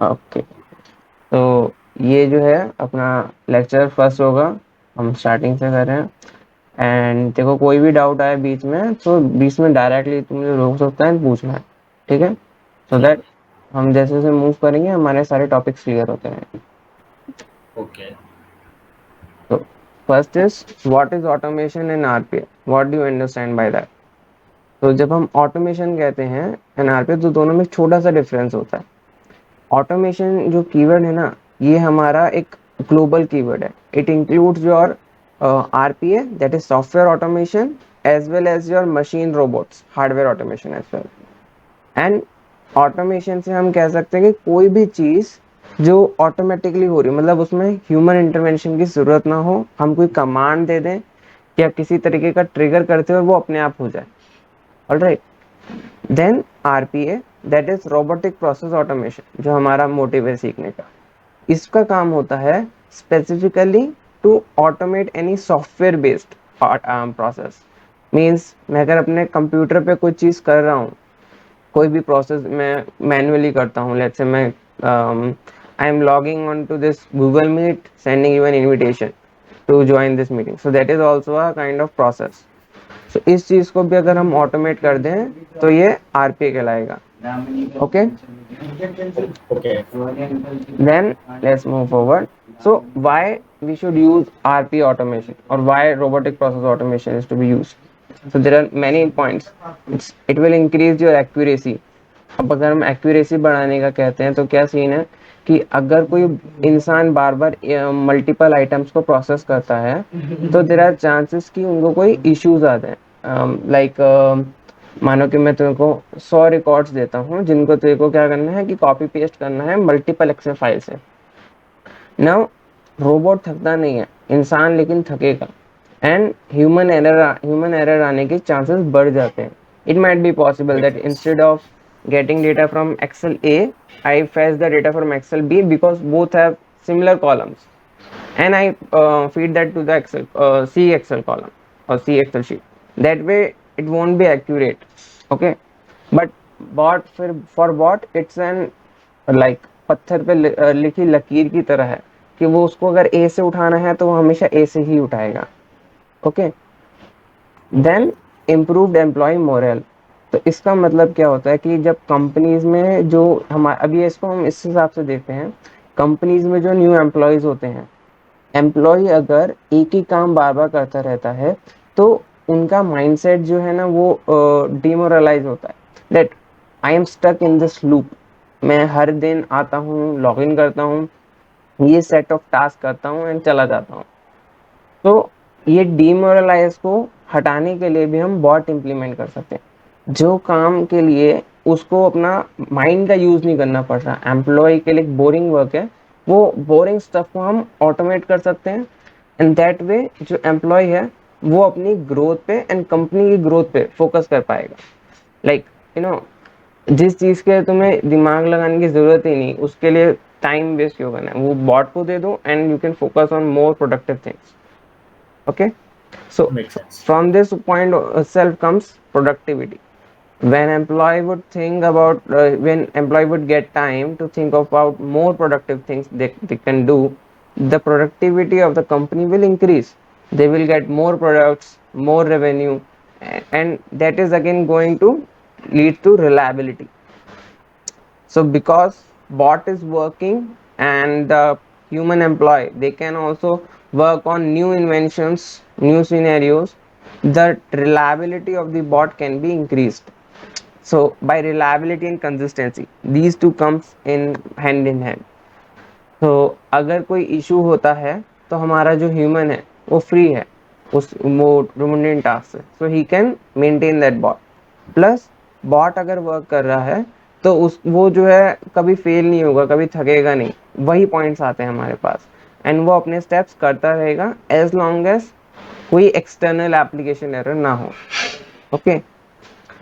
Okay, तो ये जो है अपना लेक्चर फर्स्ट होगा, हम स्टार्टिंग से कर रहे हैं। एंड देखो कोई भी डाउट आए बीच में तो बीच में डायरेक्टली तुम मुझे रोक सकता है, पूछना है, ठीक है? सो ठीक दैट है। हम जैसे जैसे मूव करेंगे हमारे सारे टॉपिक्स क्लियर होते हैं। ओके। तो first is what is automation in RPA, what do you understand by that? तो जब हम ऑटोमेशन कहते हैं एंड आरपीए, तो दोनों में छोटा सा डिफरेंस होता है। ऑटोमेशन जो कीवर्ड है ना, ये हमारा एक ग्लोबल कीवर्ड है। It includes your RPA, that is software automation, as well as your machine robots hardware automation as well. And automation से हम कह सकते हैं कि कोई भी चीज जो ऑटोमेटिकली हो रही है, मतलब उसमें ह्यूमन इंटरवेंशन की जरूरत ना हो, हम कोई कमांड दे दें या किसी तरीके का ट्रिगर करते हुए वो अपने आप हो जाए। Alright, then RPA, that is robotic process automation, जो हमारा मोटिव है सीखने का। इसका काम होता है specifically to automate any software based process. Means मैं अगर अपने कंप्यूटर पे कोई चीज कर रहा हूँ, कोई भी प्रोसेस मैं मैन्युअली करता हूँ, लेट्स से मैं I am logging on to this Google Meet, sending you an invitation to join this meeting, so that is also a kind of process. तो इस चीज को भी अगर हम ऑटोमेट कर दें तो ये आरपीए कहलाएगा। Okay, okay. then let's move forward. So why we should use RP automation, or why robotic process automation is to be used? So there are many points. It will increase your accuracy. अब अगर हम accuracy बढ़ाने का कहते हैं तो क्या scene है कि अगर कोई इंसान बार बार मल्टीपल आइटम्स को प्रोसेस करता है तो देर आर चांसेस कि उनको कोई इश्यूज आते हैं। लाइक मानो कि मैं तेरे को 100 रिकॉर्ड्स देता हूँ जिनको तेरे को क्या करना है कि कॉपी पेस्ट करना है मल्टीपल एक्सेल फाइल से। नाउ रोबोट थकता नहीं है, इंसान लेकिन थकेगा, एंड ह्यूमन एरर आने के चांसेस बढ़ जाते हैं। It might be possible make that sense. Instead of getting data from excel a, I fetch the data from excel b because both have similar columns, and I feed that to the excel c excel column or c excel sheet. That way it won't be accurate. Okay, but bot for bot it's an like पत्थर पे लिखी लकीर की तरह है कि वो उसको अगर ए से उठाना है तो वो हमेशा ए से ही उठाएगा। Okay, okay. Then improved employee morale. तो इसका मतलब क्या होता है कि जब कंपनीज में जो हमारे अभी इसको हम इस हिसाब से देखते हैं, कंपनीज में जो न्यू एम्प्लॉयज होते हैं, एम्प्लॉय अगर एक ही काम बार बार करता रहता है तो उनका माइंडसेट जो है ना वो डिमोरलाइज होता है। That I am stuck in this loop, मैं हर दिन आता हूँ, लॉग इन करता हूँ, ये सेट ऑफ टास्क करता हूँ एंड चला जाता हूँ। तो ये डीमोरलाइज को हटाने के लिए भी हम बॉट इंप्लीमेंट कर सकते हैं, जो काम के लिए उसको अपना माइंड का यूज नहीं करना पड़ रहा। एम्प्लॉय के लिए बोरिंग वर्क है, वो बोरिंग स्टफ को हम ऑटोमेट कर सकते हैं। एंड दैट वे जो एम्प्लॉय है वो अपनी ग्रोथ पे एंड कंपनी की ग्रोथ पे फोकस कर पाएगा। लाइक यू नो, जिस चीज के तुम्हें दिमाग लगाने की जरूरत ही नहीं, उसके लिए टाइम वेस्ट क्यों करना है, वो बॉट को दे दो and you can focus on more productive things. Okay, so make sense. from this point itself comes productivity. When employee would get time to think about more productive things they can do, the productivity of the company will increase. They will get more products, more revenue, and that is again going to lead to reliability. So because bot is working and the human employee, they can also work on new inventions, new scenarios, the reliability of the bot can be increased. So by reliability and consistency, these two comes in hand. तो अगर कोई issue होता है तो हमारा जो human है वो फ्री है उस वो रिमोनेंट टास्क से, so he can maintain that bot. Plus bot अगर वर्क कर रहा है तो उस वो जो है कभी फेल नहीं होगा, कभी थकेगा नहीं। वही पॉइंट्स आते हैं हमारे पास, एंड वो अपने स्टेप्स करता रहेगा एज लॉन्ग एज कोई एक्सटर्नल एप्लीकेशन एरर ना हो। Okay,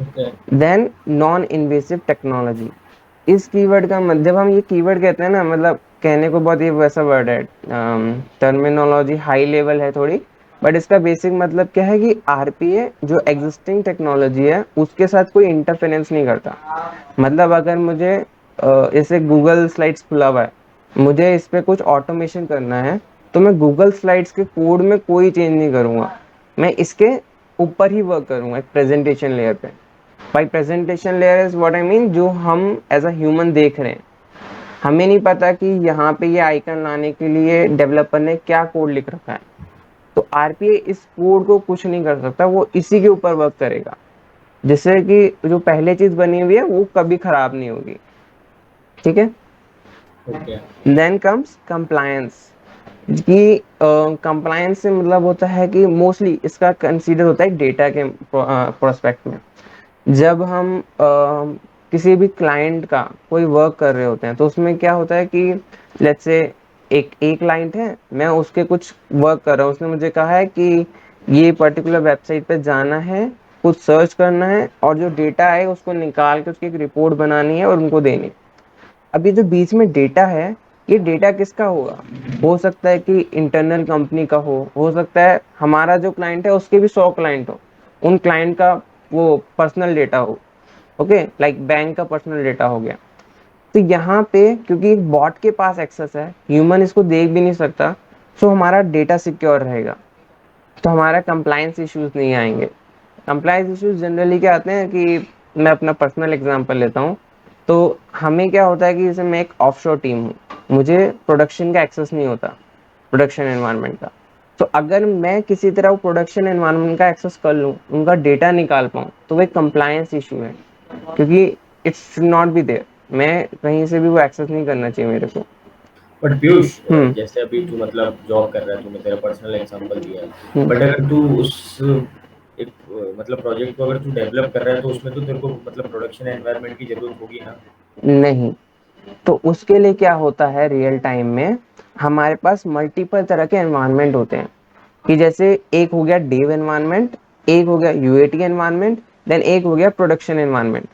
okay. Then non invasive technology. इस कीवर्ड का जब हम ये कीवर्ड कहते हैं ना, मतलब कहने को बहुत ये वैसा वर्ड है, टर्मिनोलॉजी हाई लेवल है थोड़ी, बट इसका बेसिक मतलब क्या है कि आरपीए जो एग्जिस्टिंग टेक्नोलॉजी है उसके साथ कोई इंटरफेरेंस नहीं करता। मतलब अगर मुझे जैसे गूगल स्लाइड्स खुला हुआ है, मुझे इस पे कुछ ऑटोमेशन करना है, तो मैं गूगल स्लाइड्स के कोड में कोई चेंज नहीं करूंगा, मैं इसके ऊपर ही वर्क करूंगा एक प्रेजेंटेशन लेयर पे। By presentation layer is what I mean, जो हम एज अ ह्यूमन देख रहे हैं, हमें नहीं पता कि यहाँ पे ये आइकन लाने के लिए डेवलपर ने क्या कोड लिख रखा है, तो आरपीए इस कोड को कुछ नहीं कर सकता, वो इसी के ऊपर वर्क करेगा, जिससे कि जो पहले चीज बनी हुई है वो कभी खराब नहीं होगी। ठीक है। ओके। देन कम्स कंप्लायंस, कि कंप्लायंस से मतलब होता है कि मोस्टली इसका कंसीडर होता है डेटा के प्रोस्पेक्ट में। जब हम किसी भी क्लाइंट का कोई वर्क कर रहे होते हैं, तो उसमें क्या होता है कि लेट्स से एक क्लाइंट है, मैं उसके कुछ वर्क कर रहा हूँ, उसने मुझे कहा है कि ये पर्टिकुलर वेबसाइट पे जाना है, कुछ सर्च करना है, और जो डेटा है उसको निकाल के उसकी एक रिपोर्ट बनानी है और उनको देनी है। अभी जो बीच में डेटा है, ये डेटा किसका होगा? हो सकता है कि इंटरनल कंपनी का हो सकता है हमारा जो क्लाइंट है उसके भी 100 क्लाइंट हो, उन क्लाइंट का वो पर्सनल डेटा हो। ओके, लाइक बैंक का पर्सनल डेटा हो गया। तो यहाँ पे क्योंकि बॉट के पास एक्सेस है, ह्यूमन इसको देख भी नहीं सकता, सो हमारा डेटा सिक्योर रहेगा, तो हमारा कंप्लायंस इश्यूज नहीं आएंगे। कंप्लायंस इश्यूज जनरली क्या आते हैं कि, मैं अपना पर्सनल एग्जांपल लेता हूँ, तो हमें क्या होता है कि जैसे मैं एक ऑफशोर टीम हूँ, मुझे प्रोडक्शन का एक्सेस नहीं होता, प्रोडक्शन एनवायरनमेंट का। तो अगर मैं किसी तरह वो प्रोडक्शन एनवायरनमेंट का एक्सेस कर लूँ, उनका डेटा निकाल पाऊँ, तो वो एक कंप्लायंस इशू है, क्योंकि it should not be there, मैं कहीं से भी वो एक्सेस नहीं करना चाहिए मेरे को। बट पीयूष, हम्म। जैसे अभी तू मतलब जॉब कर रहा है, तूने तेरा पर्सनल एग्जांपल दिया है, हम्म। बट अगर तू उस एक मतलब प्रोजेक्ट को अगर तू डेवलप कर रहा है, तो उसमें तो तेरे को मतलब प्रोडक्शन एनवायरनमेंट की जरूरत होगी ना? नहीं, तो उसके लिए क्या होता है, रियल टाइम में हमारे पास मल्टीपल तरह के एनवायरनमेंट होते हैं, कि जैसे एक हो गया डेव एनवायरनमेंट, एक हो गया यूएटी एनवायरनमेंट, देन एक हो गया प्रोडक्शन एनवायरनमेंट।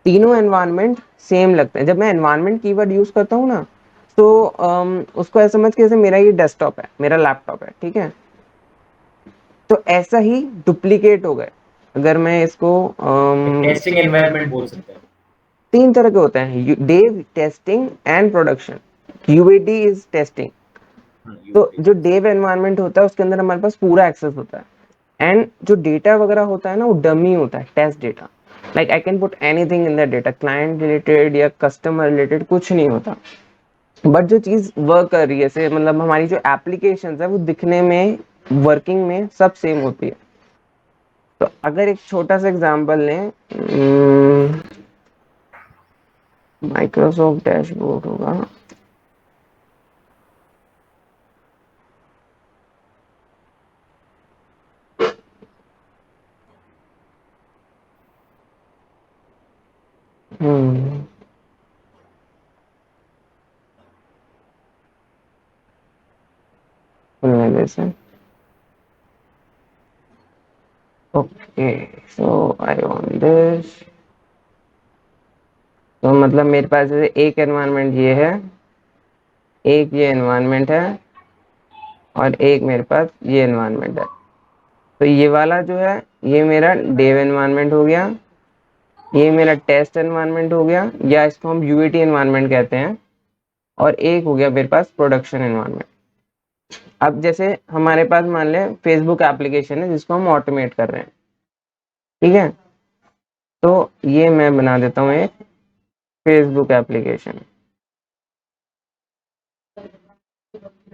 तीनों एनवायरनमेंट सेम लगते हैं। जब मैं एनवायरनमेंट कीवर्ड यूज करता हूँ ना, तो उसको ऐसा समझ के जैसे मेरा ये डेस्कटॉप है, मेरा लैपटॉप है, ठीक है, तो ऐसा ही डुप्लीकेट हो गए अगर मैं इसको एक टेस्टिंग एनवायरनमेंट बोल सकते हैं। तीन तरह के होते हैं, dev, testing and production. UAT is testing. तो यूएटी। जो डेव एनवायरनमेंट होता है उसके अंदर हमारे पास पूरा एक्सेस होता है, एंड जो डेटा वगैरह होता है ना, वो डमी होता है, test data. Like I can put anything in that data, client related या कस्टमर रिलेटेड कुछ नहीं होता। बट जो चीज वर्क कर रही है, से मतलब हमारी जो एप्लीकेशन है वो दिखने में, वर्किंग में सब सेम होती है। तो अगर एक छोटा सा एग्जांपल लें, माइक्रोसॉफ्ट डैशबोर्ड होगा। हम्म। खुलने जैसे। Okay, so I want this. तो मतलब मेरे पास जैसे एक एनवायरनमेंट ये है, एक ये एनवायरनमेंट है, और एक मेरे पास ये एनवायरनमेंट है। तो ये वाला जो है, ये मेरा डेव एनवायरनमेंट हो गया, ये मेरा टेस्ट एनवायरनमेंट हो गया, या इसको हम यूएटी एनवायरनमेंट कहते हैं, और एक हो गया मेरे पास प्रोडक्शन एनवायरनमेंट। अब जैसे हमारे पास मान लें फेसबुक एप्लीकेशन है जिसको हम ऑटोमेट कर रहे हैं, ठीक है, तो ये मैं बना देता हूँ एक फेसबुक एप्लीकेशन,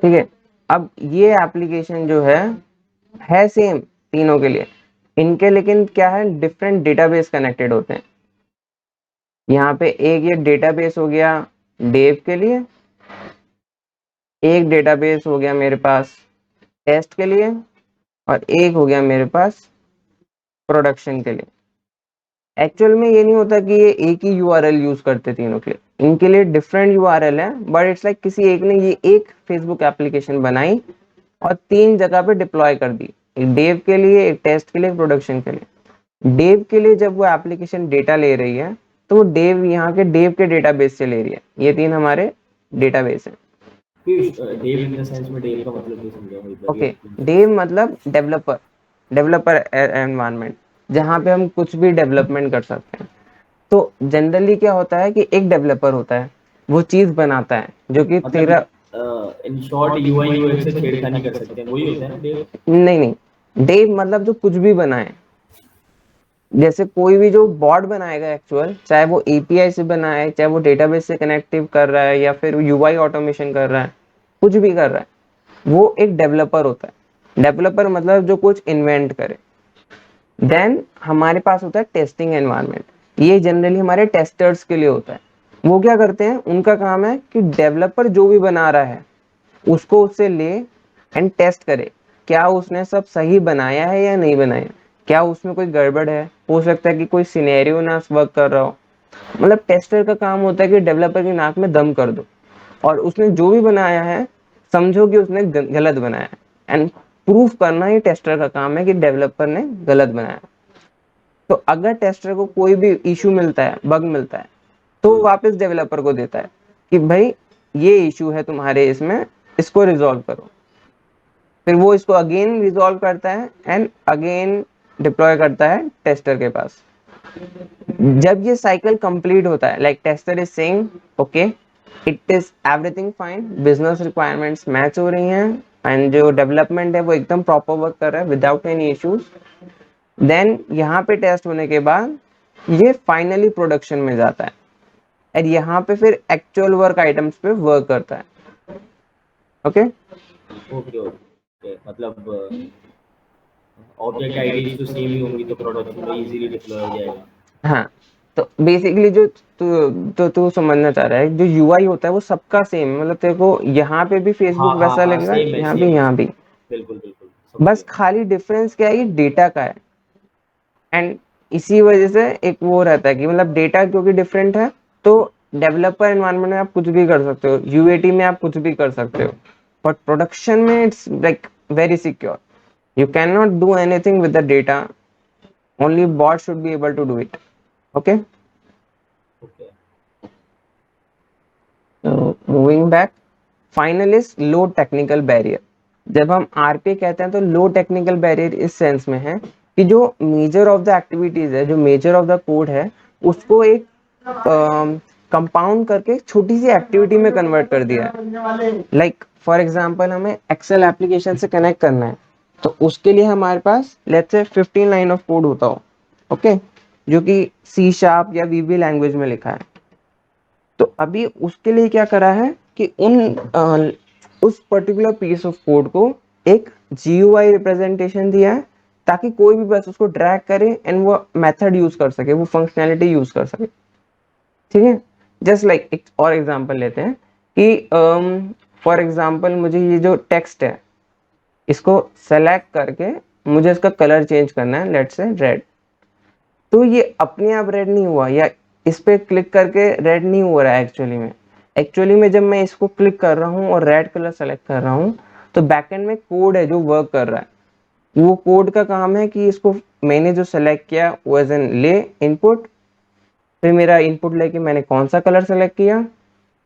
ठीक है। अब ये एप्लीकेशन जो है सेम तीनों के लिए, इनके लेकिन क्या है, डिफरेंट डेटाबेस कनेक्टेड होते हैं। यहाँ पे एक ये डेटाबेस हो गया डेव के लिए, एक डेटाबेस हो गया मेरे पास टेस्ट के लिए, और एक हो गया मेरे पास प्रोडक्शन के लिए। एक्चुअल में ये नहीं होता कि ये एक ही यूआरएल यूज करते तीनों के लिए, इनके लिए डिफरेंट यूआरएल है, बट इट्स लाइक किसी एक ने ये एक फेसबुक एप्लीकेशन बनाई और तीन जगह पे डिप्लॉय कर दी, एक डेव के लिए, एक टेस्ट के लिए, एक प्रोडक्शन के लिए। डेव के लिए जब वो एप्लीकेशन डेटा ले रही है, तो वो डेव, यहाँ के डेव के डेटाबेस से ले रही है, ये तीन हमारे डेटाबेस है। Piyush, dev in the sense में डेव का मतलब नहीं समझा हूँ, एक बार ये ओके, एक्सप्लेन कर। डेव मतलब डेवलपर, डेवलपर एनवायरनमेंट, जहाँ पे हम कुछ भी डेवलपमेंट कर सकते हैं। तो जनरली क्या होता है कि एक डेवलपर होता है, वो चीज बनाता है जो कि मतलब तेरा, इन शॉर्ट यूआई यूएक्स से छेड़खानी कर सकते हैं, वही होता है ना देव? नहीं नहीं, डेव मतलब जो कुछ भी बनाए, जैसे कोई भी जो बॉट बनाएगा एक्चुअल, चाहे वो एपीआई से बनाए, चाहे वो डेटाबेस से कनेक्टिव कर रहा है, या फिर यूआई ऑटोमेशन कर रहा है, कुछ भी कर रहा है, वो एक डेवलपर होता है। डेवलपर मतलब जो कुछ इन्वेंट करे। देन हमारे पास होता है टेस्टिंग एनवायरनमेंट, ये जनरली हमारे टेस्टर्स के लिए होता है। वो क्या करते हैं, उनका काम है कि डेवलपर जो भी बना रहा है उसको उससे ले एंड टेस्ट करे, क्या उसने सब सही बनाया है या नहीं बनाया, क्या उसमें कोई गड़बड़ है, हो सकता है कि कोई सिनेरियो ना वर्क कर रहा हो। मतलब टेस्टर का काम होता है कि डेवलपर की नाक में दम कर दो, और उसने जो भी बनाया है समझो कि उसने गलत बनाया है, एंड प्रूफ करना ही टेस्टर का काम है कि डेवलपर ने गलत बनाया। तो अगर टेस्टर को कोई भी इशू मिलता है, बग मिलता है, तो वो वापस डेवलपर को देता है कि भाई ये इशू है तुम्हारे इसमें, इसको रिजॉल्व करो। फिर वो इसको अगेन रिजॉल्व करता है एंड अगेन डिप्लॉय करता है टेस्टर के पास। जब ये साइकिल कंप्लीट होता है, like tester is saying okay it is everything fine, business requirements match हो रही हैं, एंड जो डेवलपमेंट है वो एकदम प्रॉपर वर्क कर रहा है विदाउट एनी इश्यूज, देन यहाँ पे टेस्ट होने के बाद ये फाइनली प्रोडक्शन में जाता है, और यहाँ पे फिर एक्चुअल वर्क आइटम्स पे वर्क करता है। ओके। ओके ओके, मतलब ऑब्जेक्ट आईडीज तो सेम ही होंगी, तो प्रोडक्शन में इजीली डिप्लॉय हो जाएगा। हाँ, तो बेसिकली जो तू समझना चाह रहा है, जो यूआई होता है वो सबका सेम, मतलब तेरे को यहाँ पे भी हाँ फेसबुक हाँ वैसा हाँ, लगेगा, सेम है यहाँ भी, सेम है यहाँ सेम। भी। बिल्कुल बिल्कुल, समझ बस गया। खाली डिफरेंस क्या है, ये डेटा का है। एंड इसी वजह से एक वो रहता है कि मतलब डेटा क्योंकि डिफरेंट है, तो डेवलपर एनवायरनमेंट में आप कुछ भी कर सकते हो, यूएटी में आप कुछ भी कर सकते हो, बट प्रोडक्शन में it's like very secure, you cannot do anything with the data, only bot should be able to do it. Okay, okay. so moving back, final is low technical barrier। जब हम RPA कहते हैं तो लो technical barrier इस sense में है कि जो मेजर ऑफ द एक्टिविटीज है, जो मेजर ऑफ द कोड है, उसको एक कंपाउंड करके छोटी सी एक्टिविटी में कन्वर्ट कर दिया है। लाइक फॉर एग्जांपल हमें एक्सेल एप्लीकेशन से कनेक्ट करना है, तो उसके लिए हमारे पास let's say 15 line of code होता हो, ओके, जो कि सी शार्प या वीबी लैंग्वेज में लिखा है। तो अभी उसके लिए क्या करा है कि उस पर्टिकुलर पीस ऑफ कोड को एक जीयूआई रिप्रेजेंटेशन दिया है, ताकि कोई भी बस उसको ड्रैग करे एंड वो मेथड यूज कर सके, वो फंक्शनैलिटी यूज कर सके। ठीक है, जस्ट लाइक एक और एग्जांपल लेते हैं कि फॉर एग्जांपल मुझे ये जो टेक्स्ट है, इसको सेलेक्ट करके मुझे इसका कलर चेंज करना है, लेट्स से रेड। तो ये अपने आप रेड नहीं हुआ, या इस पे क्लिक करके रेड नहीं हो रहा है एक्चुअली में जब मैं इसको क्लिक कर रहा हूँ और रेड कलर सेलेक्ट कर रहा हूँ, तो बैकएंड में कोड है जो वर्क कर रहा है। वो कोड का काम है कि इसको मैंने जो सेलेक्ट किया वो एज एन ले इनपुट, फिर मेरा इनपुट लेके मैंने कौन सा कलर सेलेक्ट किया,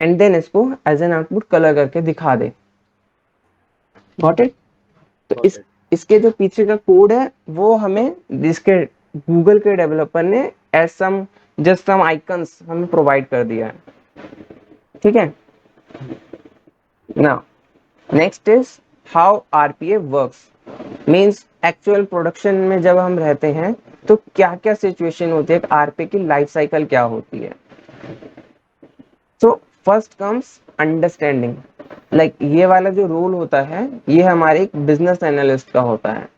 एंड देन इसको एज एन आउटपुट कलर करके दिखा दे। Got it? तो गॉट इट। इसके जो पीछे का कोड है वो हमें जिसके गूगल के डेवलपर ने एज सम जस्ट सम आइकन्स हमें प्रोवाइड कर दिया है। ठीक है, now next is how RPA works. Means actual production में जब हम रहते हैं तो क्या क्या सिचुएशन होती है, आरपीए की लाइफ साइकिल क्या होती है। So first comes understanding, like ये वाला जो रोल होता है ये हमारे एक बिजनेस एनालिस्ट का होता है।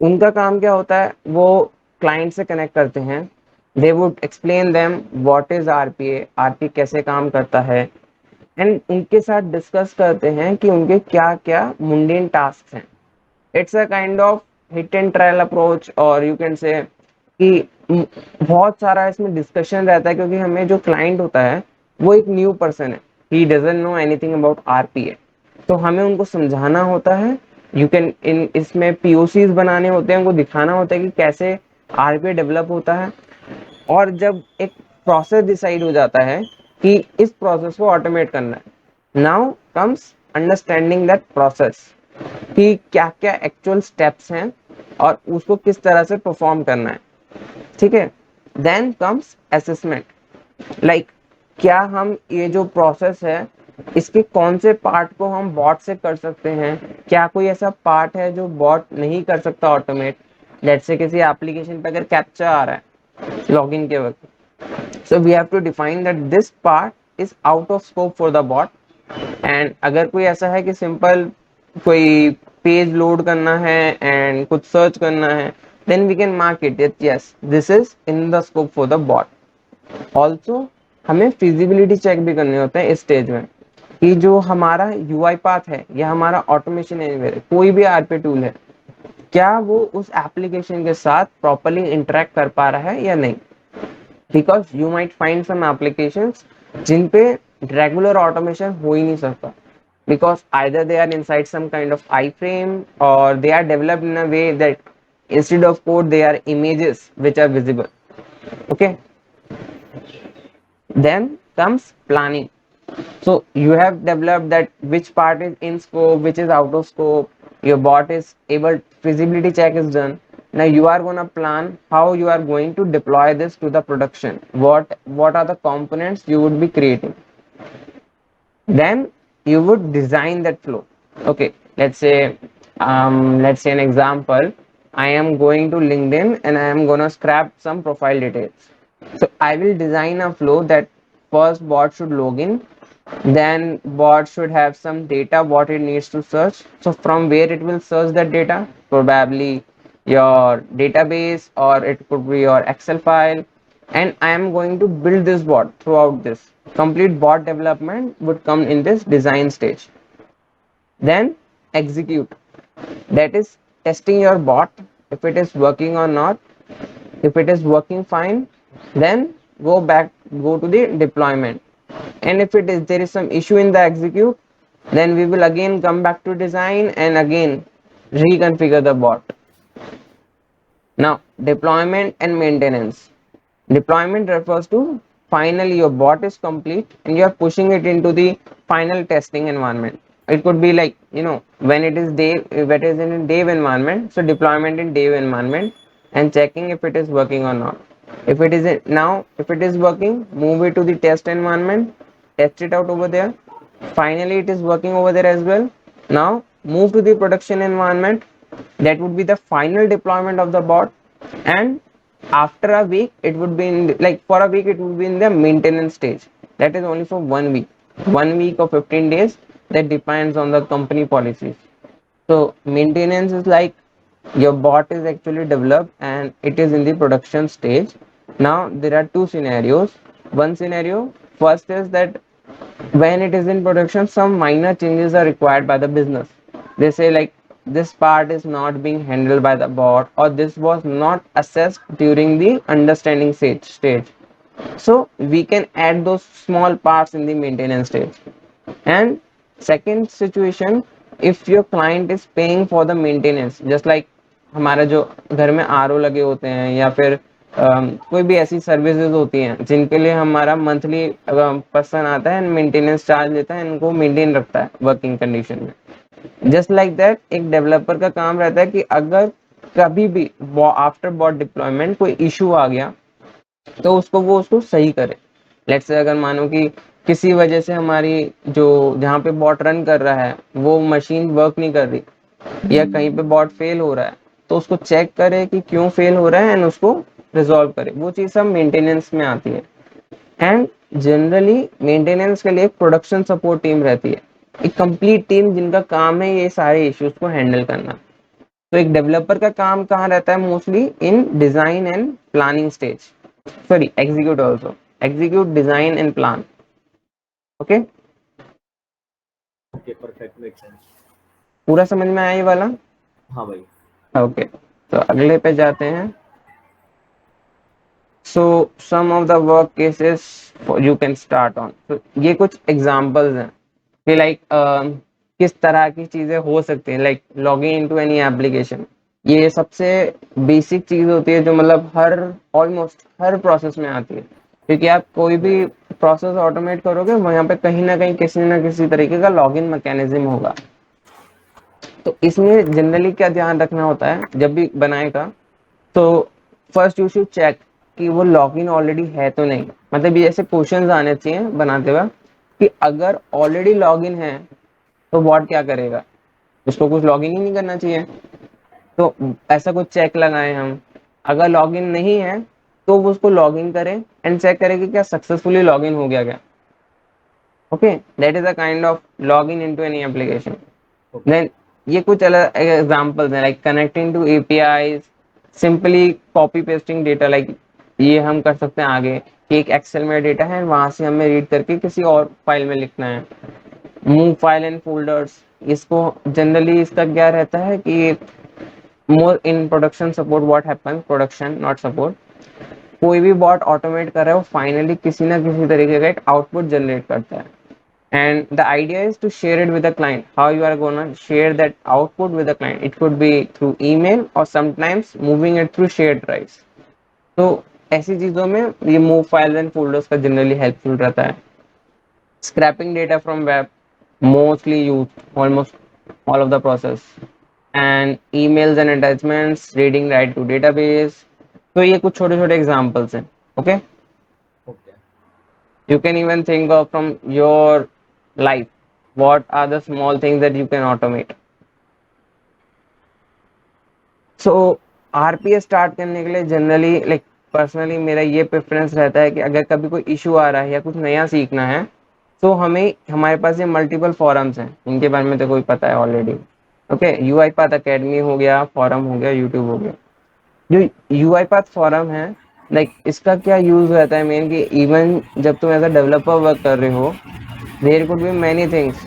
उनका काम क्या होता है, वो क्लाइंट से कनेक्ट करते हैं, they would explain them what is RPA, RPA कैसे काम करता है, एंड उनके साथ डिस्कस करते हैं कि उनके क्या क्या मुंडेन टास्क हैं। It's a kind of hit and trial approach, और यू कैन से कि बहुत सारा इसमें डिस्कशन रहता है, क्योंकि हमें जो क्लाइंट होता है वो एक न्यू पर्सन है, he doesn't know anything about RPA, तो हमें उनको समझाना होता है। यू कैन इन इसमें पीओसीज बनाने होते हैं, उनको दिखाना होता है कि कैसे आरपीए डेवलप होता है। और जब एक प्रोसेस डिसाइड हो जाता है कि इस प्रोसेस को ऑटोमेट करना है, now comes understanding that process, कि क्या क्या एक्चुअल स्टेप्स हैं और उसको किस तरह से परफॉर्म करना है। ठीक है, देन कम्स असेसमेंट, लाइक क्या हम ये जो प्रोसेस है इसके कौन से पार्ट को हम बॉट से कर सकते हैं, क्या कोई ऐसा पार्ट है जो बॉट नहीं कर सकता ऑटोमेट। लेट्स से किसी एप्लीकेशन पे अगर कैप्चा आ रहा है लॉगिन के वक्त, so we have to define that this part is out of scope for the bot. And अगर कोई ऐसा है कि सिंपल कोई पेज लोड करना है एंड कुछ सर्च करना है, then we can mark it that yes this is in the scope for the bot. Also हमें फिजिबिलिटी चेक भी करने होते हैं इस स्टेज में कि जो हमारा यूआई पाथ है या हमारा ऑटोमेशन एनीवेयर कोई भी आरपी टूल है, क्या वो उस एप्लीकेशन के साथ प्रॉपरली इंटरेक्ट कर पा रहा है या नहीं। Because you might find some applications जिन पे रेगुलर ऑटोमेशन हो ही नहीं सकता, because either they are inside some kind of iframe or they are developed in a way that instead of code they are images which are visible. Okay, then comes planning. So you have developed that which part is in scope, which is out of scope. Your bot is able, feasibility check is done. Now you are going to plan how you are going to deploy this to the production. What are the components you would be creating? Then you would design that flow. Okay, let's say an example. I am going to LinkedIn and I am going to scrap some profile details. So I will design a flow that first bot should log in, then bot should have some data what it needs to search. So from where it will search that data, probably your database or it could be your Excel file. And I am going to build this bot throughout this. Complete bot development would come in this design stage. Then execute, that is testing your bot if it is working or not. If it is working fine, then go to the deployment. And if it is there is some issue in the execute, then we will again come back to design and again reconfigure the bot. Now deployment and maintenance. Deployment refers to finally your bot is complete and you are pushing it into the final testing environment. It could be like, when it is dev, if it is in a dev environment, so deployment in dev environment and checking if it is working or not. If it is now, if it is working, move it to the test environment, test it out over there. Finally, it is working over there as well. Now move to the production environment. That would be the final deployment of the bot. And after a week it would be in like for a week it would be in the maintenance stage. That is only for 1 week, 1 week or 15 days, that depends on the company policies. So maintenance is like your bot is actually developed and it is in the production stage. Now there are two scenarios. One scenario, first is that when it is in production some minor changes are required by the business. They say like this part is not being handled by the bot or this was not assessed during the understanding stage. So we can add those small parts in the maintenance stage. And second situation, if your client is paying for the maintenance, just like हमारा जो घर में RO लगे होते हैं या फिर कोई भी ऐसी सर्विसेज होती हैं जिनके लिए हमारा मंथली पर्सन आता है, मेंटेनेंस चार्ज लेता है, इनको मेंटेन रखता है वर्किंग कंडीशन में। जस्ट लाइक दैट एक डेवलपर का काम रहता है कि अगर कभी भी आफ्टर बॉट डिप्लॉयमेंट कोई इशू आ गया तो उसको सही करे। लेट्स से अगर मानो कि किसी वजह से हमारी जो जहाँ पे बॉट रन कर रहा है वो मशीन वर्क नहीं कर रही या कहीं पे बॉट फेल हो रहा है, तो उसको चेक करे कि क्यों फेल हो रहा है एंड उसको रिजॉल्व करे। वो चीज़ सब मेंटेनेंस में आती है। एंड जनरली मेंटेनेंस के लिए एक प्रोडक्शन सपोर्ट टीम रहती है, एक कंप्लीट टीम जिनका काम है ये सारे इश्यूज को हैंडल करना। तो एक डेवलपर का काम कहाँ रहता है, mostly in design and planning stage, sorry execute also, execute design and plan. Okay, okay, perfect, make sense. पूरा समझ में आया ये वाला? हाँ भाई। ओके, तो अगले पे जाते हैं। So some of the work cases you can start on. तो ये कुछ एग्जांपल्स हैं कि लाइक किस तरह की चीजें हो सकती हैं, like logging into any application. ये सबसे बेसिक चीज होती है जो मतलब हर ऑलमोस्ट हर प्रोसेस में आती है, क्योंकि आप कोई भी प्रोसेस ऑटोमेट करोगे वहां पे कहीं ना कहीं किसी ना किसी तरीके का लॉगिन मैकेनिज्म होगा। तो इसमें जनरली क्या ध्यान रखना होता है जब भी बनाएगा, तो फर्स्ट यू शुड चेक कि वो लॉगिन ऑलरेडी है तो नहीं, मतलब ये ऐसे क्वेश्चंस आने चाहिए बनाते हुए कि अगर ऑलरेडी लॉगिन है तो बॉट क्या करेगा, उसको कुछ लॉगिन ही नहीं करना चाहिए। तो ऐसा कुछ चेक लगाएं हम, अगर लॉगिन नहीं है तो वो उसको लॉगिन करें एंड चेक करें कि क्या सक्सेसफुली लॉगिन हो गया क्या। Okay, that is a kind of login into any application. Okay. Then ये कुछ अलग एग्जांपल्स हैं, like connecting to API, simply copy pasting data, like ये हम कर सकते हैं आगे कि एक एक्सेल में डेटा है, वहां से हमें रीड करके किसी और फाइल में लिखना है। मूव फाइल एंड फोल्डर्स, इसको जनरली इसका क्या रहता है कि more in production support, what happen production not support, कोई भी बॉट ऑटोमेट कर रहा है वो फाइनली किसी ना किसी तरीके का एक आउटपुट जनरेट करता है। And the idea is to share it with the client. How you are gonna share that output with the client? It could be through email or sometimes moving it through shared drives. तो ऐसी चीजों में ये move files and folders का generally helpful रहता है। Scraping data from web, mostly use almost all of the process, and emails and attachments, reading write to database. तो ये कुछ छोटे छोटे एग्जांपल्स हैं। Okay, okay. you can even think of from your life what are the small things that you can automate. So RPS start करने के लिए generally like personally मेरा ये प्रेफरेंस रहता है कि अगर कभी कोई इशू आ रहा है या कुछ नया सीखना है तो हमें, हमारे पास ये मल्टीपल फॉरम्स हैं, इनके बारे में तो कोई पता है already. Okay, UI path academy हो गया, फॉरम हो गया, यूट्यूब हो गया। जो यूआई पाथ फॉरम है, लाइक इसका क्या यूज रहता है मेन कि इवन जब तुम एज अ डेवलपर वर्क कर रहे हो, there could be many things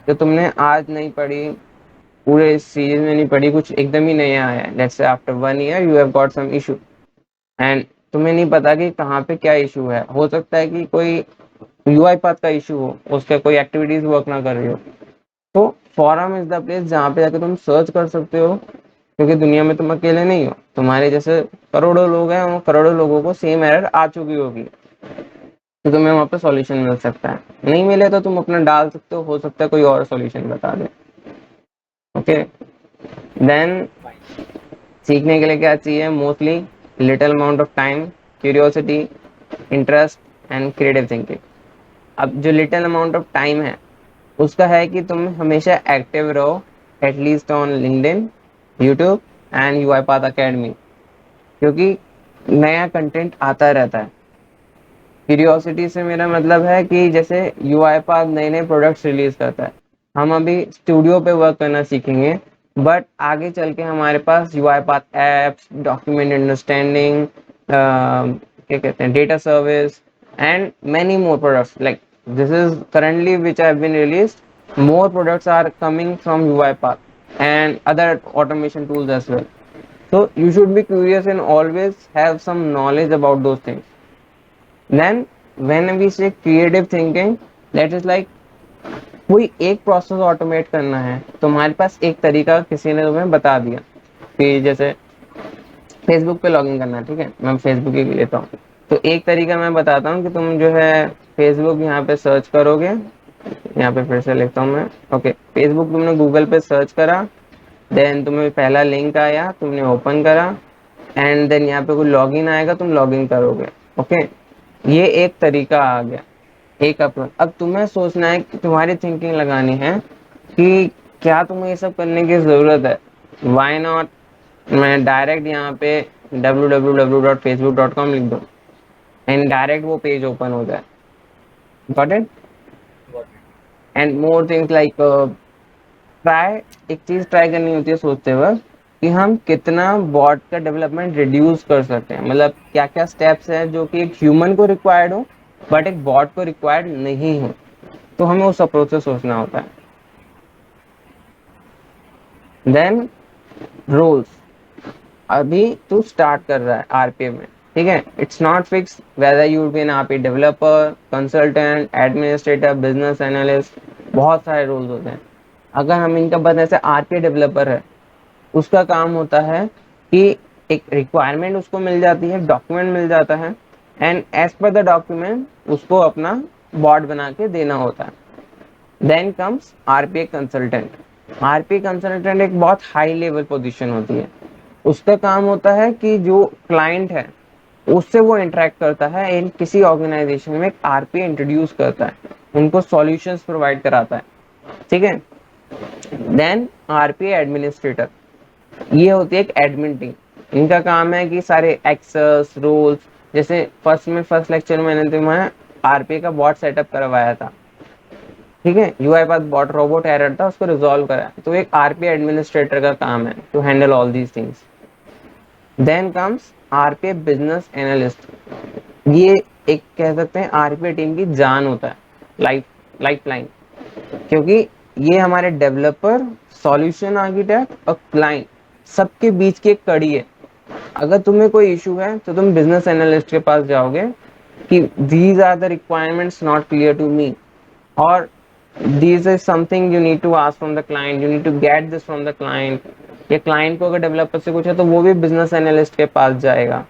जो तुमने आज नहीं पढ़ी, पूरे सीरीज में नहीं पढ़ी, कुछ एकदम ही नया आया है, let's say after 1 year you have got some issue and तुम्हें नहीं पता कि कहाँ पे क्या इशू है। हो सकता है कि कोई यूआई पाथ का इशू हो, उसके कोई एक्टिविटीज वर्क ना कर रही हो, तो फॉरम इज द प्लेस जहाँ पे जाकर तुम सर्च कर सकते हो, क्योंकि दुनिया में तुम अकेले नहीं हो, तुम्हारे जैसे करोड़ों लोग हैं, और करोड़ों लोगों को सेम एरर आ चुकी होगी, तो तुम्हें वहाँ पे सॉल्यूशन मिल सकता है। नहीं मिले तो तुम अपना डाल सकते हो सकता है कोई और सॉल्यूशन बता दे। ओके, देन सीखने के लिए क्या चाहिए, mostly little amount of time, curiosity, interest and creative thinking. अब जो लिटिल अमाउंट ऑफ टाइम है उसका है कि तुम हमेशा एक्टिव रहो, at least on LinkedIn, YouTube and UiPath academy, क्योंकि नया कंटेंट आता रहता है। क्यूरियोसिटी से मेरा मतलब है कि जैसे यूआईपाथ नए नए प्रोडक्ट्स रिलीज करता है, हम अभी स्टूडियो पे वर्क करना सीखेंगे, बट आगे चल के हमारे पास यूआईपाथ एप्स, डॉक्यूमेंट अंडरस्टैंडिंग, क्या कहते हैं, data service and many more products, like this is currently which have been released, more products are coming from UiPath and other automation tools as well. So you should be curious and always have some knowledge about those things. Then when we say creative thinking, that is like कोई एक process automate करना है, तुम्हारे पास एक तरीका किसी ने तुम्हें बता दिया कि जैसे फेसबुक पे लॉगिन करना है, ठीक है, मैं फेसबुक ही लेता हूँ, तो एक तरीका मैं बताता हूँ कि तुम जो है फेसबुक यहाँ पे सर्च करोगे, यहाँ पे फिर से लिखता हूँ मैं। ओके, फेसबुक तुमने गूगल पे सर्च करा, देन तुम्हें पहला लिंक आया, तुमने ओपन करा एंड देन यहाँ पे कोई लॉगिन आएगा, तुम लॉगिन करोगे। ओके, ये एक तरीका आ गया, एक अप्रोच। अब तुम्हें सोचना है कि तुम्हारी थिंकिंग लगानी है कि क्या तुम्हें ये सब करने की जरूरत है, वाई नॉट मैं डायरेक्ट यहाँ पे www.facebook.com लिख दूँ एंड डायरेक्ट वो पेज ओपन हो जाए। Got it? Got it. And more things like try, एक चीज ट्राई करनी होती है सोचते वक्त कि हम कितना बॉट का डेवलपमेंट रिड्यूस कर सकते हैं, मतलब क्या क्या स्टेप्स है जो कि एक ह्यूमन को रिक्वायर्ड हो बट एक बॉट को रिक्वायर्ड नहीं हो, तो हमें उस अप्रोच से सोचना होता है। देन रोल्स, अभी तू स्टार्ट कर रहा है आरपीए में, ठीक है, it's not fix whether you be an RP developer, consultant, administrator, business analyst, बहुत सारे रोल्स होते हैं। अगर हम इनका बस ऐसे आरपीए डेवलपर है, उसका काम होता है कि एक रिक्वायरमेंट उसको मिल जाती है, डॉक्यूमेंट मिल जाता है and as per the document उसको अपना बॉट बना के देना होता है। Then comes RPA consultant. RPA consultant एक बहुत हाई लेवल पोजीशन होती है, उसका काम होता है कि जो क्लाइंट है उससे वो इंटरेक्ट करता है इन किसी ऑर्गेनाइजेशन में, एक आरपीए इंट्रोड्यूस करता है, उनको सॉल्यूशंस प्रोवाइड कराता है, ठीक है। देन आरपीए एडमिनिस्ट्रेटर, ये होती है एक एडमिन टीम। इनका काम है कि सारे एक्सेस रोल्स, जैसे फर्स्ट लेक्चर में मैंने तुम्हें आरपीए का बॉट सेटअप करवाया था, ठीक है, यूआई पास बॉट रोबोट एरर था, उसको रिजॉल्व करा, तो एक आरपीए एडमिनिस्ट्रेटर का काम है to handle all these things. Then comes RPA business analyst, ये एक कह सकते हैं आरपीए टीम की जान होता है, लाइफ लाइफ लाइन, क्योंकि ये हमारे डेवलपर, सॉल्यूशन आर्किटेक्ट और क्लाइंट सबके बीच की एक कड़ी है। अगर तुम्हें कोई इशू है तो तुम बिजनेस एनालिस्ट के पास जाओगे कि these are the requirements not clear to me, और this is something you need to ask from the client, you need to get this from the client. या क्लाइंट को अगर डेवलपर से कुछ है तो वो भी बिजनेस एनालिस्ट के पास जाएगा,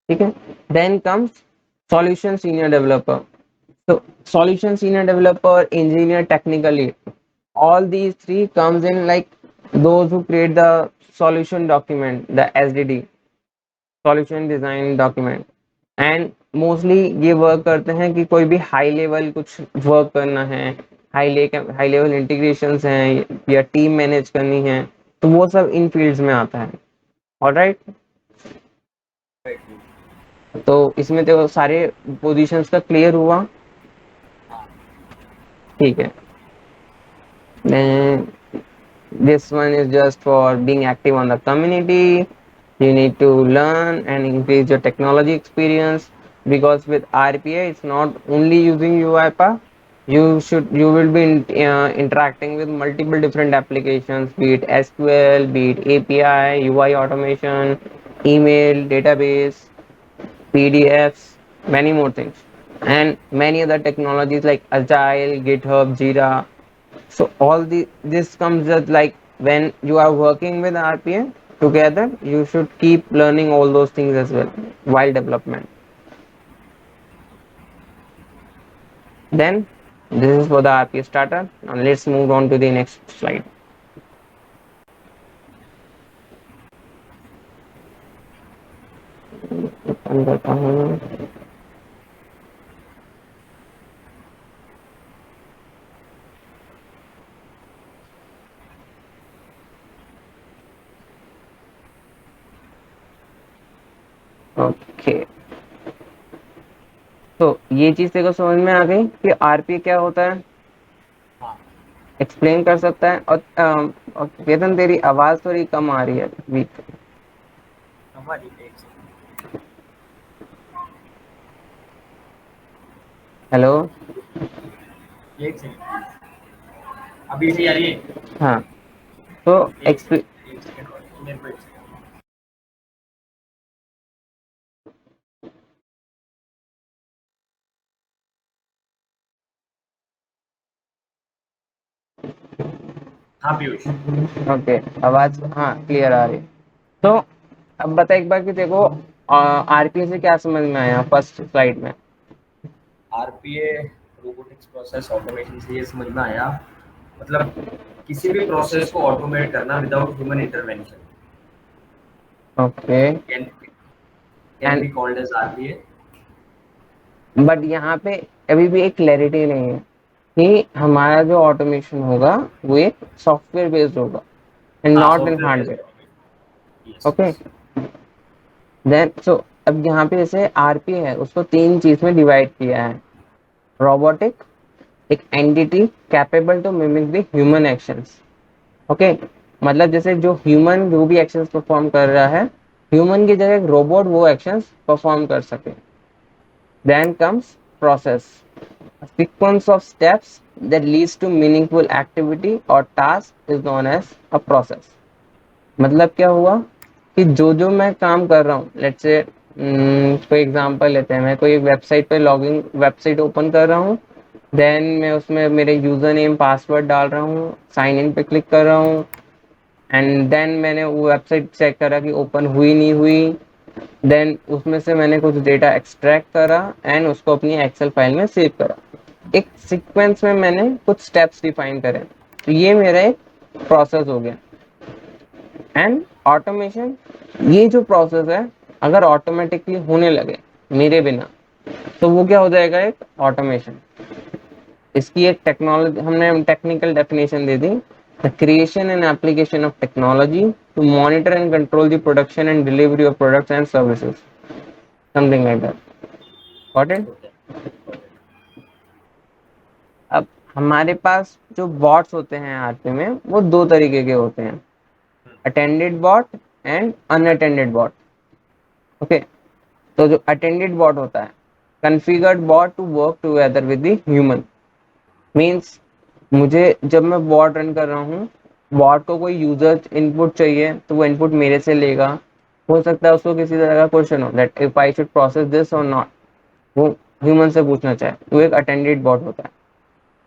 ठीक है। Then comes solution senior developer, so solution senior developer, engineer, technical lead, all these three comes in like those who create the solution document, the SDD, solution design document, and mostly ये work करते हैं कि कोई भी high level कुछ work करना है, high level integrations हैं या टीम मैनेज करनी है, तो वो सब इन फील्ड्स में आता है। ऑलराइट, तो इसमें तो सारे पोजीशंस का क्लियर हुआ, ठीक है। Then this one is just for being active on the community. You need to learn and increase your technology experience, because with RPA it's not only using UiPath. You will be interacting with multiple different applications, be it SQL, be it API, UI automation, email, database, PDFs, many more things, and many other technologies like Agile, GitHub, Jira. So all this comes just like when you are working with RPA together, you should keep learning all those things as well while development. Then this is for the RPA starter. Now let's move on to the next slide. Okay, तो ये चीज तेरे को समझ में आ गई कि RPA क्या होता है, एक्सप्लेन कर सकता है। और केतन तेरी आवाज थोड़ी कम आ रही है, वीक। हेलो, एक सेकंड, अभी सही आ रही है? हाँ, तो एक सेकंड और मेरे को एक सेकंड। हाँ पीयूष। ओके, आवाज हाँ क्लियर आ रही है। तो अब बता एक बार कि देखो आरपीए से क्या समझ में आया फर्स्ट स्लाइड में। आरपीए रोबोटिक्स प्रोसेस ऑटोमेशन से ये समझ में आया, मतलब किसी भी प्रोसेस को ऑटोमेट करना without human intervention okay, can be called as RPA. But यहाँ पे अभी भी एक क्लैरिटी नहीं है कि हमारा जो ऑटोमेशन होगा वो एक सॉफ्टवेयर बेस्ड होगा एंड हाँ, not in software based hardware. Automation. Yes okay, yes. Then so अब यहाँ पे जैसे आरपीए है उसको तीन चीज में डिवाइड किया है। रोबोटिक, एक entity capable to mimic the human actions. Okay, मतलब जैसे जो ह्यूमन जो भी एक्शंस परफॉर्म कर रहा है, ह्यूमन की जगह एक रोबोट वो एक्शंस परफॉर्म कर सके। Then comes process, a sequence of steps that leads to meaningful activity or task is known as a process। मतलब क्या हुआ कि जो जो मैं काम कर रहा हूँ, लेट्स से कोई एग्जांपल लेते हैं, मैं कोई एक वेबसाइट पे लॉगिन वेबसाइट ओपन कर रहा हूँ, देन मैं उसमें मेरे यूजर नेम पासवर्ड डाल रहा हूँ, साइन इन पे क्लिक कर रहा हूँ, एंड देन मैंने वो वेबसाइट चेक करा कि ओपन हुई नहीं हुई, देन उसमें से मैंने कुछ डेटा एक्सट्रैक्ट करा एंड उसको अपनी एक्सेल फाइल में सेव करा। एक सीक्वेंस में मैंने कुछ स्टेप्स डिफाइन करे, तो ये मेरा एक प्रोसेस हो गया। एंड ऑटोमेशन, ये जो प्रोसेस है अगर ऑटोमेटिकली होने लगे मेरे बिना, तो वो क्या हो जाएगा, एक ऑटोमेशन। इसकी एक टेक्नोलॉजी, हमने टेक्निकल डेफिनेशन दे दी, the creation and application of technology to monitor and control the production and delivery of products and services, something like that. Got it? Okay, got it. अब हमारे पास जो बॉट्स होते हैं आरपी में, वो दो तरीके के होते हैं, attended bot and unattended bot. Okay, तो जो अटेंडेड बॉट होता है, configured bot to work together with the human. Means मुझे जब मैं बॉट रन कर रहा हूँ, बॉट को कोई यूजर इनपुट चाहिए तो वो इनपुट मेरे से लेगा। हो सकता है उसको किसी तरह का क्वेश्चन हो that if I should process this और नॉट, वो ह्यूमन से पूछना चाहे, वो एक अटेंडेड बॉट होता है।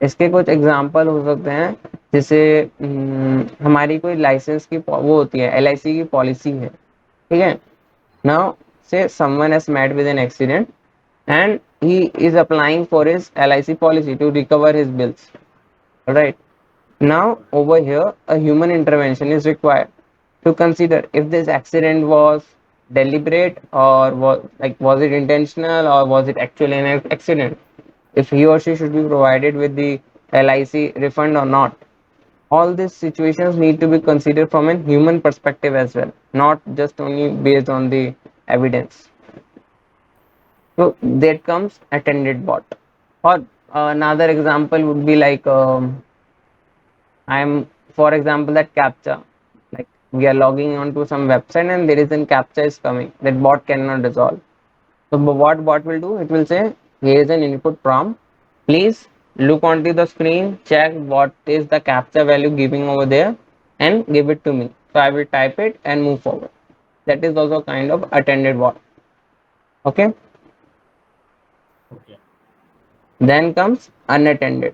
इसके कुछ एग्जाम्पल हो सकते हैं, जैसे हमारी कोई लाइसेंस की वो होती है, एलआईसी की पॉलिसी है, ठीक है। Now say someone has met with an accident and he is applying for his LIC policy to recover his bills. Right. Now, over here, a human intervention is required to consider if this accident was deliberate or was it intentional or was it actually an accident. If he or she should be provided with the LIC refund or not. All these situations need to be considered from a human perspective as well, not just only based on the evidence. So that comes attended bot. Or another example would be like I'm, for example, that captcha. Like we are logging onto some website and there is a captcha is coming that bot cannot resolve. So what bot will do? It will say, here is an input prompt. Please look onto the screen, check what is the captcha value giving over there, and give it to me. So I will type it and move forward. That is also kind of attended bot. Okay. Okay, Then comes unattended,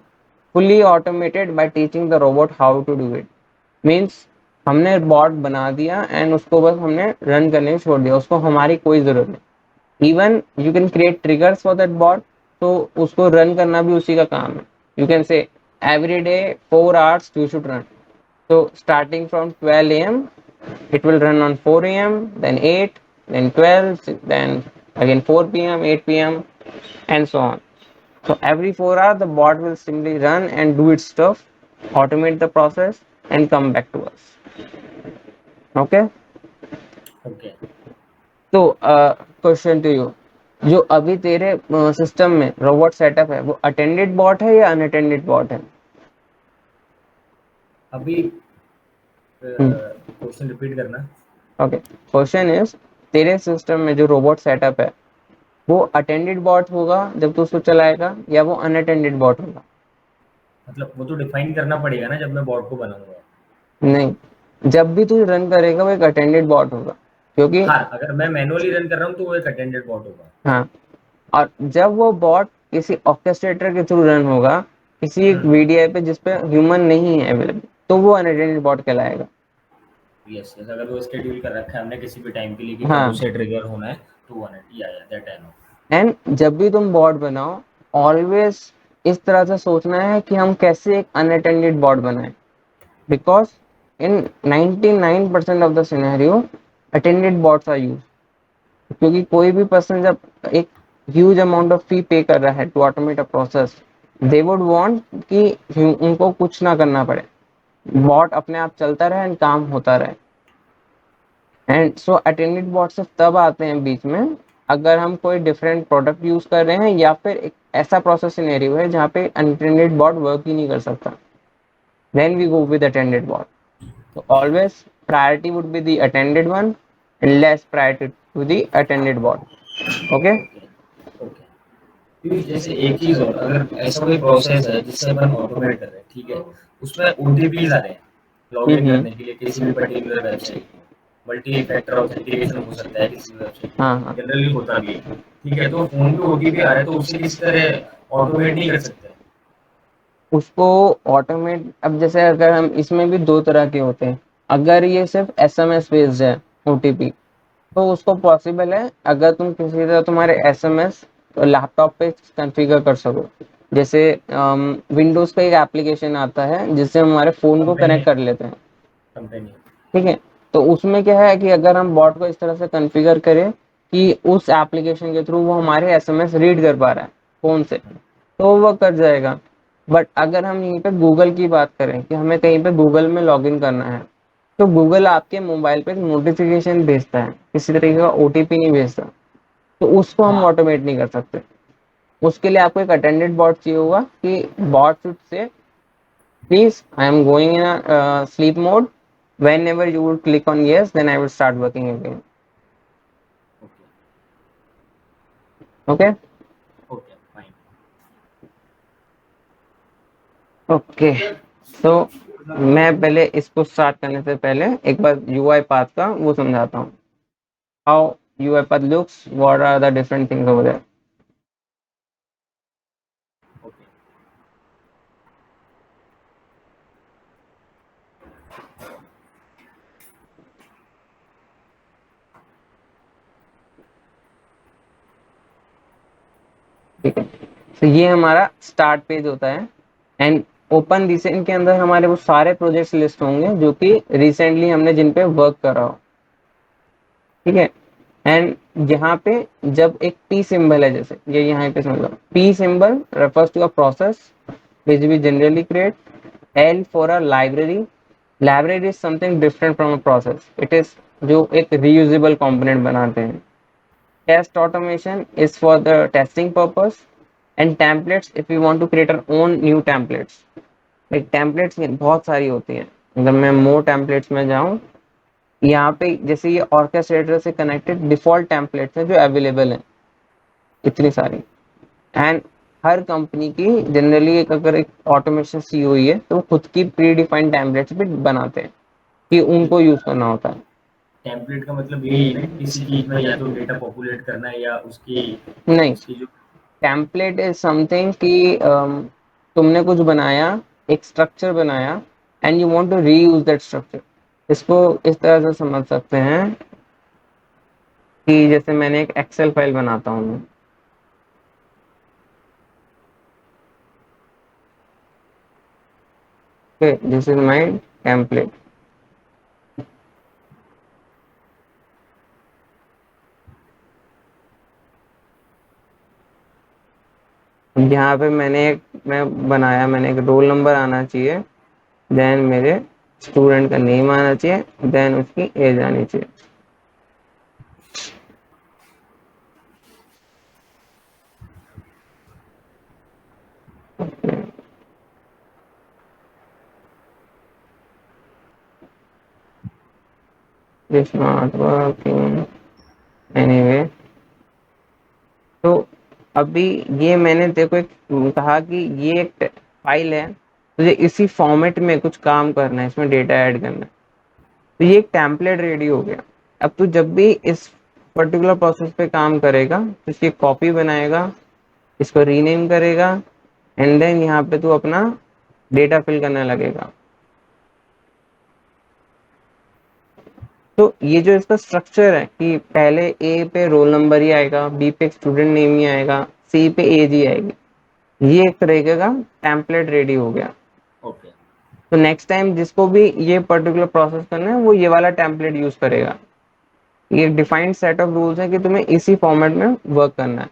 fully automated by teaching the robot how to do it. Means हमने bot बना दिया and उसको बस हमने run करने छोड़ दिया, उसको हमारी कोई जरूरत नहीं। Even you can create triggers for that bot, तो उसको रन करना भी उसी का काम है। You can say every day 4 hours you should run, so starting from 12 a.m. it will run on 4 a.m., then 8, then 12, then again 4 p.m., 8 p.m., and so on. So every 4 hours, the bot will simply run and do its stuff, automate the process, and come back to us. Okay. Okay. तो question to you, जो अभी तेरे system में robot setup है, वो attended bot है या unattended bot है? अभी हम्म, क्वेश्चन रिपीट करना। ओके। क्वेश्चन इज, तेरे सिस्टम में जो रोबोट सेटअप है, वो अटेंडेड बॉट होगा जब तू उसको चलाएगा, या वो अनअटेंडेड बॉट होगा? मतलब वो तो डिफाइन करना पड़ेगा ना जब मैं बॉट को बनाऊंगा। नहीं, जब भी तू रन करेगा वो एक अटेंडेड बॉट होगा, क्योंकि हाँ, अगर मैं मैनुअली रन कर रहा हूँ तो वो एक अटेंडेड बॉट होगा। हाँ, और जब वो बॉट किसी ऑर्केस्ट्रेटर के थ्रू रन होगा, किसी एक हम्म। वीडीआई पे जिसपे ह्यूमन नहीं है अवेलेबल, तो वो अनअटेंडेड बॉट कहलाएगा। यस, यस, अगर वो शेड्यूल कर रखा है हमने किसी भी टाइम के लिए कि कब हाँ, उसे ट्रिगर होना है, तो वो या दैट आई नो। एंड जब भी तुम बॉट बनाओ, ऑलवेज इस तरह से सोचना है कि हम कैसे एक अनअटेंडेड बॉट बनाएं, because in 99% of the scenario attended bots are use. क्योंकि कोई भी पर्सन जब एक ह्यूज अमाउंट ऑफ फी पे कर रहा है to automate a process, they would want कि उनको कुछ ना करना पड़े, बॉट अपने आप चलता रहे एंड काम होता रहे। एंड सो अटेंडेड बॉट सिर्फ तब आते हैं बीच में अगर हम कोई डिफरेंट प्रोडक्ट यूज कर रहे हैं, या फिर एक ऐसा प्रोसेस सिनेरियो है जहाँ पे अनअटेंडेड बॉट वर्क ही नहीं कर सकता, then we go with attended bot. So always priority would be the attended one and less priority to the attended bot. Okay. Okay, okay. Piyush, जैसे एक चीज और, अगर ऐसा कोई प्रोसेस है जिससे अपन ऑटोमेट कर रहे हैं, ठीक है, उसमें ओटीपीज आ रहे हैं लॉग इन हम्म। करने के लिए किसी भी पर्टिकुलर वेबसाइट में, मल्टी फैक्टर ऑथेंटिकेशन हो सकता है किसी भी वेबसाइट हाँ में, हाँ, जनरली होता भी है। ठीक है, तो फोन पे ओटीपी आ रहा है तो उसे किसी तरह ऑटोमेट नहीं कर सकते। उसको ऑटोमेट, अब जैसे अगर हम इसमें भी दो तरह के होते हैं, अगर ये सिर्फ एसएमएस बेस्ड है ओटीपी, तो उसको पॉसिबल है अगर तुम किसी तरह तुम्हारे एसएमएस लैपटॉप पे कॉन्फ़िगर कर सको। जैसे विंडोज का एक एप्लीकेशन आता है जिससे हम हमारे फोन को कंपनी कनेक्ट कर लेते हैं, कंपनी ठीक है। तो उसमें क्या है कि अगर हम बॉट को इस तरह से कॉन्फ़िगर करें कि उस एप्लीकेशन के थ्रू वो हमारे एसएमएस रीड कर पा रहा है फोन से, तो वो कर जाएगा। बट अगर हम यहीं पे गूगल की बात करें कि हमें कहीं पे गूगल में लॉगिन करना है, तो गूगल आपके मोबाइल पे नोटिफिकेशन भेजता है, किसी तरीके का ओटीपी नहीं भेजता, तो उसको हम हाँ। ऑटोमेट नहीं कर सकते। उसके लिए आपको एक अटेंडेड बॉट चाहिए होगा कि bot should say please I am going in sleep mode, whenever you would click on yes then I will start working again. Okay. Okay. Okay fine. Okay. तो मैं पहले इसको स्टार्ट करने से पहले एक बार यूआई पाथ का वो समझाता हूँ, how UiPath looks, what are the different things over there. Okay. ठीक है, तो ये हमारा स्टार्ट पेज होता है। एंड ओपन रिसेंट के अंदर हमारे वो सारे प्रोजेक्ट्स लिस्ट होंगे जो कि रिसेंटली हमने जिन पे वर्क करा हो। ठीक है। एंड यहाँ पे जब एक पी सिंबल है, जैसे ये यहाँ पे समझ लो, P symbol refers to a process which we generally create. L for a library. Library is something different from a process. It is जो एक reusable component बनाते हैं। Test automation is for the testing purpose. And templates if we want to create our own new templates. like templates में बहुत सारी होती हैं। अगर मैं more templates में जाऊँ, यहाँ पे जैसे ये orchestrator से connected default templates हैं जो available हैं, इतनी सारी। एंड हर कंपनी की जनरली एक अगर एक ऑटोमेशन सी हुई है तो वो खुद की प्री डिफाइंड टेम्पलेट्स भी बनाते हैं कि उनको यूज करना होता है। टेम्पलेट का मतलब यही है ना कि किसी चीज में या तो डेटा पॉपुलेट करना है या उसकी नहीं, उसकी जो। टेम्पलेट इज समथिंग कि तुमने कुछ बनाया, एक स्ट्रक्चर बनाया, and you want to reuse that structure. इसको इस तरह से समझ सकते हैं कि जैसे मैंने एक एक्सेल फाइल बनाता हूँ, दिस इज माई टेम्पलेट। यहाँ पे मैं बनाया, मैंने एक रोल नंबर आना चाहिए, देन मेरे स्टूडेंट का नेम आना चाहिए, देन उसकी एज आनी चाहिए। This not working anyway. तो अभी ये मैंने देखो एक कहा कि ये एक फाइल है, तुझे इसी फॉर्मेट में कुछ काम करना है, इसमें डेटा ऐड करना है, तो ये एक टेम्पलेट रेडी हो गया। अब तू जब भी इस पर्टिकुलर प्रोसेस पे काम करेगा तो इसकी कॉपी बनाएगा, इसको रीनेम करेगा, एंड देन यहाँ पे तू अपना डेटा फिल करने लगेगा। तो ये जो इसका स्ट्रक्चर है कि पहले ए पे रोल नंबर ही आएगा, बी पे स्टूडेंट नेम ही आएगा, सी पे एज ही आएगी, ये एक तरीके का टेम्पलेट रेडी हो गया। ओके। तो नेक्स्ट टाइम जिसको भी ये पर्टिकुलर प्रोसेस करना है वो ये वाला टेम्पलेट यूज करेगा। ये डिफाइंड सेट ऑफ रूल्स है कि तुम्हें इसी फॉर्मेट में वर्क करना है।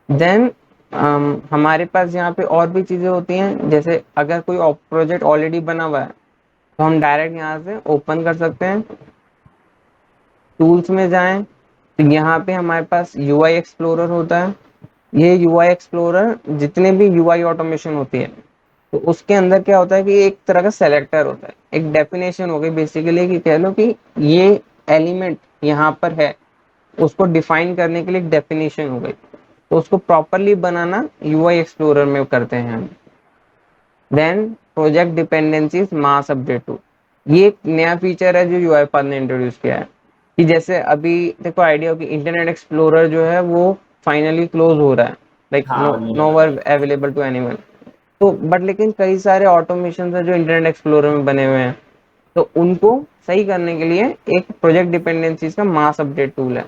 देन हमारे पास यहाँ पे और भी चीजें होती हैं, जैसे अगर कोई प्रोजेक्ट ऑलरेडी बना हुआ है तो हम डायरेक्ट यहाँ से ओपन कर सकते हैं, टूल्स में जाएं, तो यहाँ पे हमारे पास यूआई एक्सप्लोरर होता है। ये यूआई एक्सप्लोरर जितने भी यूआई ऑटोमेशन होती है, तो उसके अंदर क्या होता है कि एक तरह का सेलेक्टर होता है, एक डेफिनेशन हो गई बेसिकली कि कह लो कि ये एलिमेंट यहाँ पर है, उसको डिफाइन करने के लिए एक डेफिनेशन हो गई। तो उसको प्रॉपरली बनाना यूआई एक्सप्लोरर में करते हैं हम। Then project dependencies mass update to, ये एक नया फीचर है जो यूआईपाथ ने इंट्रोड्यूस किया है। कि जैसे अभी देखो आइडिया हो कि इंटरनेट एक्सप्लोरर जो है वो फाइनली क्लोज हो रहा है, लाइक हाँ नो होने नो वाला वर है। Available to anyone. तो बट लेकिन कई सारे ऑटोमेशन है जो इंटरनेट एक्सप्लोरर में बने हुए हैं, तो उनको सही करने के लिए एक प्रोजेक्ट डिपेंडेंसीज का मास अपडेट टूल है।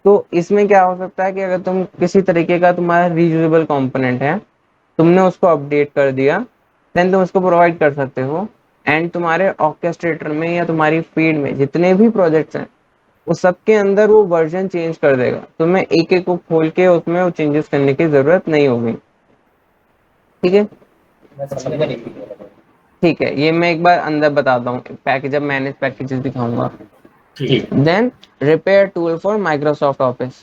तो इसमें क्या हो सकता है कि अगर तुम किसी तरीके का तुम्हारा रीयूजेबल कंपोनेंट है, तुमने उसको अपडेट कर दिया, देन तुम उसको प्रोवाइड कर सकते हो एंड तुम्हारे ऑर्केस्ट्रेटर में या तुम्हारी फीड में जितने भी प्रोजेक्ट्स हैं उस सबके अंदर वो वर्जन चेंज कर देगा, तुम्हें एक एक को खोल के उसमें वो चेंजेस करने की जरूरत नहीं होगी। ठीक है। मैं समझा नहीं क्लियर है। ठीक है, ये मैं एक बार अंदर बताता हूँ, पैकेज जब मैनेज पैकेजेस दिखाऊंगा। ठीक है। Then repair tool for Microsoft Office,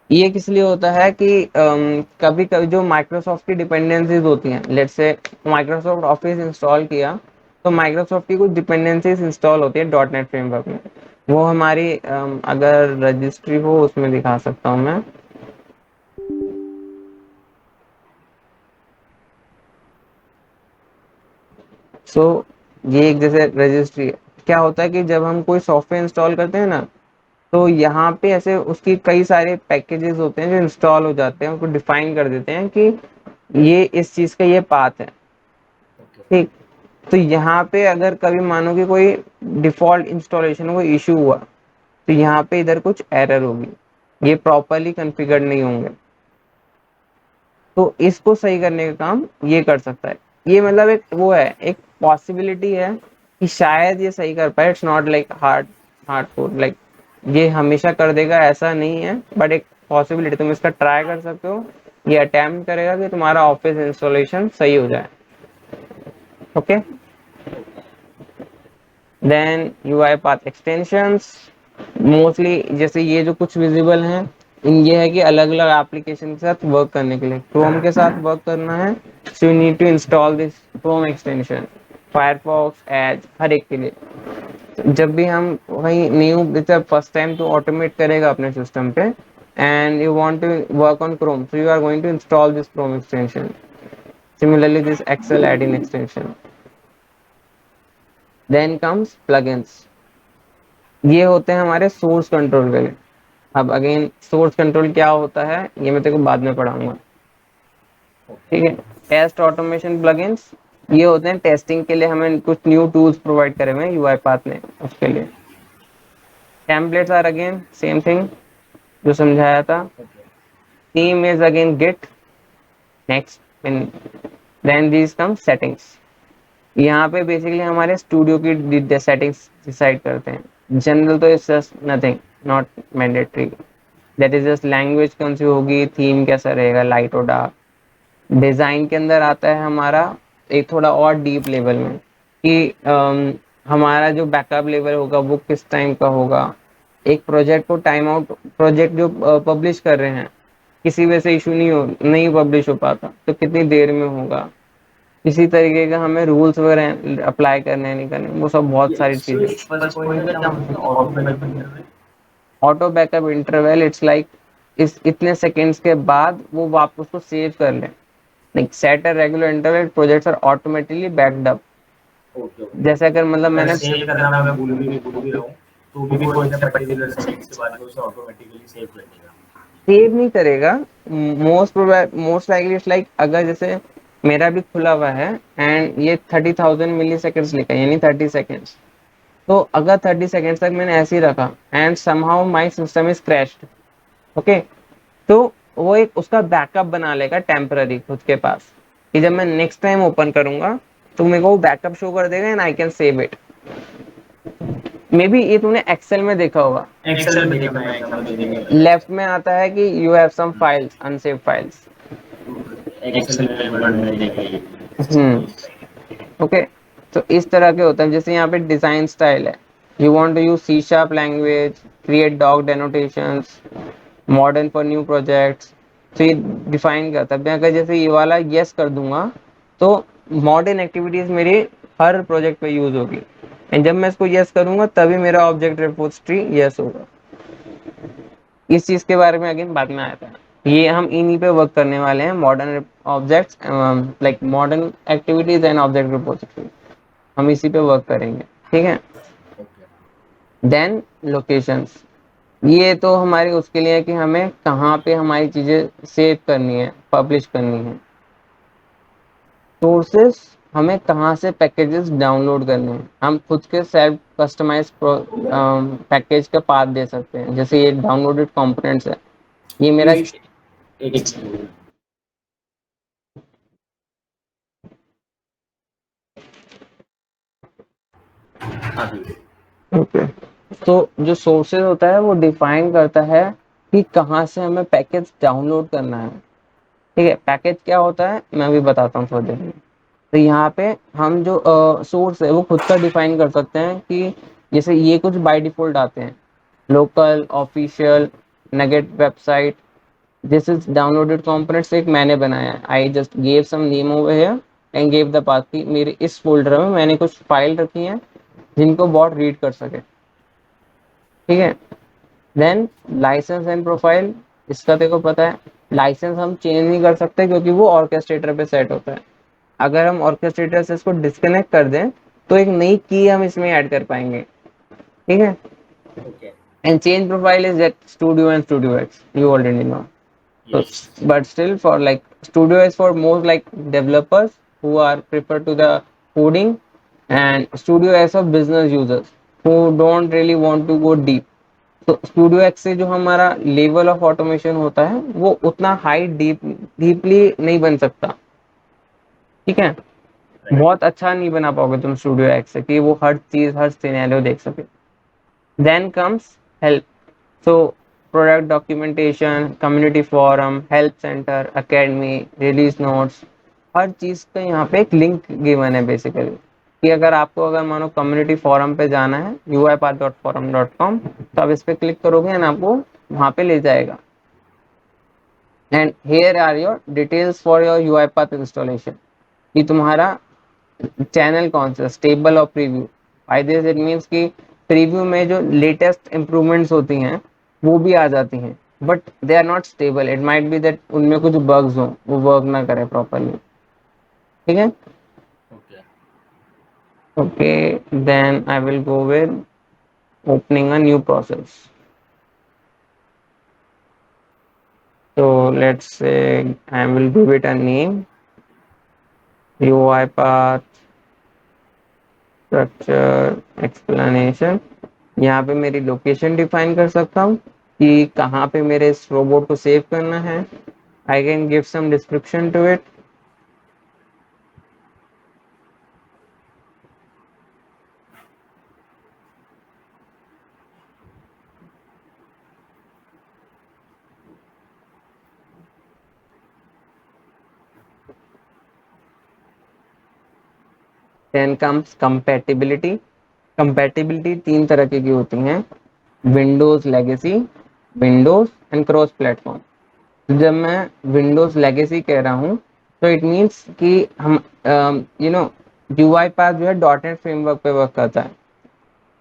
ये किस लिए होता है कि कभी कभी जो माइक्रोसॉफ्ट की डिपेंडेंसीज होती हैं, let's say Microsoft office install किया तो माइक्रोसॉफ्ट की कुछ डिपेंडेंसीज इंस्टॉल होती है डॉट नेट फ्रेमवर्क में। वो हमारी अगर रजिस्ट्री हो उसमें दिखा सकता हूँ मैं। सो ये एक जैसे रजिस्ट्री है। क्या होता है कि जब हम कोई सॉफ्टवेयर इंस्टॉल करते हैं ना, तो यहाँ पे ऐसे उसकी कई सारे पैकेजेस होते हैं जो इंस्टॉल हो जाते हैं, उनको डिफाइन कर देते हैं कि ये इस चीज का ये पाथ है। ओके। ठीक। तो यहाँ पे अगर कभी मानो कि कोई डिफॉल्ट इंस्टॉलेशन में कोई इशू हुआ, तो यहाँ पे इधर कुछ एरर होगी, ये प्रॉपरली कॉन्फ़िगर नहीं होंगे। तो इसको सही करने का काम ये कर सकता है। ये मतलब एक वो है, एक पॉसिबिलिटी है कि शायद ये सही कर पाए। It's not like hard code, like ये हमेशा कर देगा ऐसा नहीं है, बट एक पॉसिबिलिटी, तुम इसका ट्राई कर सकते हो। ये अटेम्प्ट करेगा कि तुम्हारा ऑफिस इंस्टॉलेशन सही हो जाए। Okay. Then UiPath extensions, mostly जैसे ये जो कुछ विजिबल हैं, ये है कि अलग अलग एप्लीकेशन के साथ वर्क करने के लिए, क्रोम के साथ वर्क करना है, so you need to install this Chrome extension, Firefox, Edge, हर एक के लिए। तो जब भी हम वही न्यू जब फर्स्ट टाइम तो ऑटोमेट करेगा अपने सिस्टम पे, and you want to work on Chrome, so you are going to install this Chrome extension, similarly this Excel add-in extension. Then comes plugins, ये होते हैं हमारे सोर्स कंट्रोल के लिए। अब अगेन सोर्स कंट्रोल क्या होता है ये मैं तेरे को बाद में पढ़ाऊंगा। ठीक है। टेस्ट ऑटोमेशन प्लगइन्स, ये होते हैं टेस्टिंग के लिए, हमें कुछ न्यू टूल्स प्रोवाइड करे हुए हैं यूआईपाथ ने उसके लिए। Templates are again same thing जो समझाया था। Theme is again Git. Next, then these come settings, यहाँ पे बेसिकली हमारे स्टूडियो की सेटिंग्स डिसाइड करते हैं। जनरल तो it's just nothing, not mandatory, that is just language कौन सी होगी, थीम कैसा रहेगा, लाइट और डार्क। डिजाइन के अंदर आता है हमारा एक थोड़ा और डीप लेवल में कि हमारा जो बैकअप लेवल होगा वो किस टाइम का होगा, एक प्रोजेक्ट को टाइम आउट, प्रोजेक्ट जो पब्लिश कर रहे हैं किसी वजह से इशू नहीं पब्लिश हो पाता तो कितनी देर में होगा, इसी तरीके का हमें रूल्स वगैरह अप्लाई करने नहीं करने, वो सब बहुत सारी सो चीजें। इस फर्स्ट पॉइंट का क्या मतलब है, auto backup interval? Auto backup interval it's like इस इतने सेकेंड्स के बाद वो वापस उसको सेव कर ले। Like set a regular interval, projects are automatically backed up. Okay okay. जैसे अगर मतलब अगर मैंने सेव करना मैं भूल भी रहा हूँ, तो भी कोई से पर्टिकुलर सेकंड्स के बाद में उसे ऑटोमेटिकली सेव कर देगा। सेव नहीं करेगा, मोस्ट लाइकली इट्स लाइक अगर जैसे मेरा भी खुला हुआ है एंड ये 30,000 मिली सेकेंड्स लिखा है यानी 30 सेकेंड्स, तो अगर 30 सेकेंड्स तक मैंने ऐसे ही रखा and somehow my system is crashed, okay, तो वो एक उसका बैकअप बना लेगा टेम्पररी खुद के पास, कि जब मैं नेक्स्ट टाइम ओपन करूंगा तो मेरे को वो बैकअप शो कर देगा and I can save it. May be ये तूने एक्सेल में देखा होगा, एक्सेल में देखा, मैं एग्जांपल देने में बताया लेफ्ट एक्सेल। में आता है कि you have some files unsave files. Excel में वर्ड मैंने देखा ये हम्म। इस टाइप। ओके। तो इस तरह के होता है, जैसे यहाँ पे डिजाइन स्टाइल है, you want to use C sharp language, create dog denotations, modern for new projects, तो ये डिफाइन करता है। मैं अगर जैसे ये वाला यस कर दूंगा तो मॉडर्न एक्टिविटीज मेरी हर प्रोजेक्ट पे यूज होगी, एंड जब मैं इसको यस करूंगा तभी मेरा ऑब्जेक्ट रिपोजिटरी यस होगा। इस चीज के बारे में अगेन बाद में आया था, ये हम इन्हीं पे वर्क करने वाले हैं, modern objects, like modern activities and object repository, हम इसी पे वर्क करेंगे। ठीक है। ओके। देन लोकेशंस, ये तो हमारे उसके लिए है कि हमें कहाँ पे हमारी चीजें सेव करनी है, पब्लिश करनी है। सोर्सेस, हमें कहाँ से पैकेजेस डाउनलोड करने हैं, हम खुद के सेल्फ कस्टमाइज पैकेज का पाथ दे सकते हैं। जैसे ये डाउनलोडेड कंपोनेंट्स है, ये मेरा एक सेकंड। हाँ जी। ओके, तो जो सोर्सेज होता है वो डिफाइन करता है कि कहाँ से हमें पैकेज डाउनलोड करना है। ठीक है, पैकेज क्या होता है मैं भी बताता हूँ थोड़ी देर में। तो यहाँ पे हम जो सोर्स है वो खुद का डिफाइन कर सकते हैं कि जैसे ये कुछ बाय डिफॉल्ट आते हैं, local, official, NuGet website. This is downloaded components एक मैंने बनाया है। I just gave some name over here and gave the path की मेरे इस फोल्डर में मैंने कुछ फाइल रखी हैं जिनको बॉट रीड कर सके। ठीक है, देन लाइसेंस एंड प्रोफाइल, इसका तेरे को पता है लाइसेंस हम चेंज नहीं कर सकते क्योंकि वो ऑर्केस्ट्रेटर पे सेट होता है। अगर हम ऑर्केस्ट्रेटर से इसको डिस्कनेक्ट कर दें तो एक नई की हम इसमें ऐड कर पाएंगे। ठीक है, okay. And change profile is that studio and studio x you already know. So, yes. but still for like studio is for more like developers who are prefer to the coding, and studio as of business users who don't really want to go deep. तो studio x से जो हमारा level of automation होता है वो उतना high deeply नहीं बन सकता। ठीक है, राइट। बहुत अच्छा नहीं बना पाओगे तुम स्टूडियो एक्स से कि वो हर चीज हर सिनेरियो देख सके। Then comes help, so product documentation, community forum, help center, academy, release notes, हर चीज का यहाँ पे एक लिंक गिवन है बेसिकली कि अगर आपको अगर मानो कम्युनिटी फोरम पे जाना है uipath.forum.com, तो आप इस पे क्लिक करोगे एंड आपको वहां पे ले जाएगा। And here are your details for your UiPath installation कि तुम्हारा चैनल कौन सा स्टेबल और preview. By this it means कि प्रीव्यू में जो लेटेस्ट इंप्रूवमेंट्स होती हैं वो भी आ जाती हैं, but they are not stable, it might be that उनमें कुछ बग्स हो वो वर्क ना करे प्रॉपरली। ठीक है, okay. Okay, then I will go with opening a new process. So let's say I will give it a name, UiPath structure explanation. यहाँ पे मेरी लोकेशन डिफाइन कर सकता हूँ कि कहाँ पे मेरे इस रोबोट को सेव करना है। I can give some description to it. Then comes compatibility. Compatibility तीन तरह की होती हैं, Windows legacy, Windows and cross platform. जब मैं विंडोज लेगेसी कह रहा हूँ तो इट मीन्स कि हम यू नो यूआई पाथ जो है डॉट नेट फ्रेमवर्क पे वर्क करता है।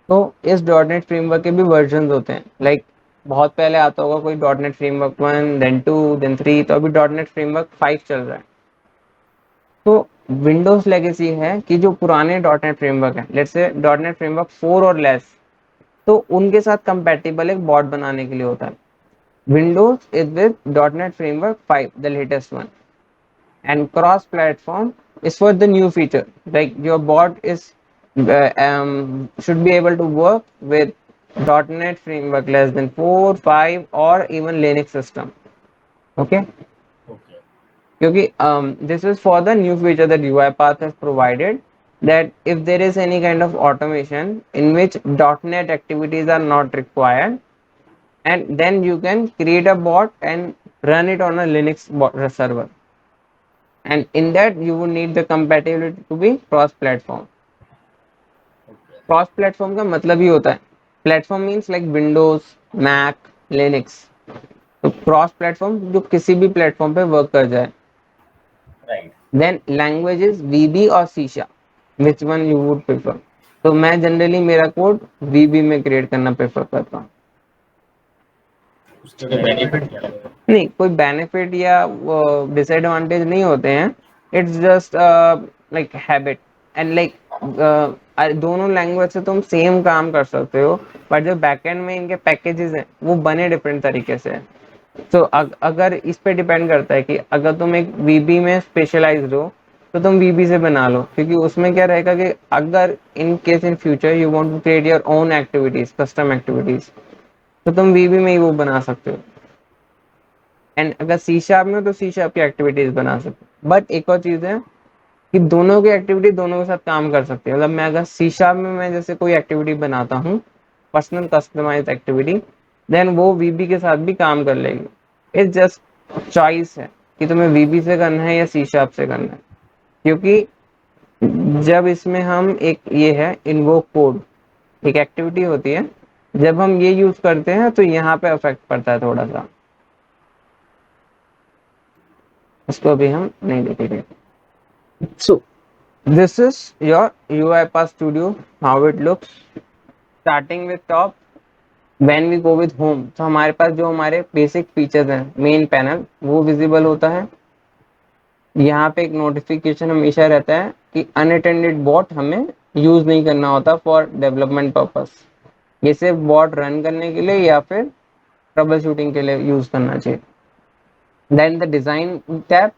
तो इस डॉट नेट फ्रेमवर्क के भी वर्जन होते हैं, लाइक बहुत पहले आता होगा कोई dot net framework 1, then 2, then 3, तो अभी डॉट नेट फ्रेमवर्क 5 चल रहा है। तो विंडोज लेगेसी है कि जो पुराने डॉट नेट फ्रेमवर्क है, लेट्स से डॉट नेट फ्रेमवर्क 4 और लेस, तो उनके साथ कंपेटिबल एक बॉट बनाने के लिए होता है। Windows is with dot net framework 5 the latest one, and cross platform is for the new feature, like your bot is should be able to work with .NET framework less than 4, 5 or even Linux system. Okay, okay. क्योंकि this is for the new feature that UiPath has provided, that if there is any kind of automation in which .NET activities are not required, and then you can create a bot and run it on a Linux server, and in that you would need the compatibility to be cross platform। Okay. Cross platform का मतलब ही होता है, platform means like Windows, Mac, Linux. तो cross platform जो किसी भी platform पे वर्क कर जाए। राइट। देन लैंग्वेजेस वीबी और C sharp, which one you would prefer. तो मैं जनरली मेरा कोड वीबी में क्रिएट करना प्रेफर करता हूँ। उसके कोई बेनिफिट क्या है? नहीं, कोई बेनिफिट या डिसएडवांटेज नहीं होते हैं, it's just like habit. And like दोनों लैंग्वेज से तुम सेम काम कर सकते हो, बट जो बैकएंड में इनके पैकेजेस हैं वो बने डिफरेंट तरीके से हैं। तो अगर इस पे डिपेंड करता है कि अगर तुम एक वीबी में स्पेशलाइज्ड हो तो तुम वीबी से बना लो, क्योंकि उसमें क्या रहेगा कि अगर in case in future you want to create your own activities, custom activities, तो तुम वीबी में ही वो बना सकते हो। एंड अगर सी शार्प में हो तो सी शार्प की एक्टिविटीज बना सकते हो। बट एक और चीज है, कि दोनों की एक्टिविटी दोनों के साथ काम कर सकती है। मतलब मैं अगर सी शार्प में मैं जैसे कोई एक्टिविटी बनाता हूँ, पर्सनल कस्टमाइज एक्टिविटी, देन वो वीबी के साथ भी काम कर लेगी। इट्स जस्ट चॉइस है कि तुम्हें वीबी से करना है या सी शार्प से करना है। क्योंकि जब इसमें हम एक ये है इन्वोक कोड, एक एक्टिविटी होती है, जब हम ये यूज करते हैं तो यहाँ पे अफेक्ट पड़ता है थोड़ा सा, इसको अभी हम नहीं देखेंगे। सो this is your UiPath Studio, how it looks. Starting with top, when we go with home, तो हमारे पास जो हमारे बेसिक फीचर्स हैं, मेन पैनल वो विजिबल होता है। यहाँ पे एक नोटिफिकेशन हमेशा रहता है कि अनअटेंडेड बॉट हमें यूज नहीं करना होता फॉर डेवलपमेंट पर्पस। ये सिर्फ बॉट रन करने के लिए या फिर ट्रबल शूटिंग के लिए यूज करना चाहिए। देन द डिजाइन टैब,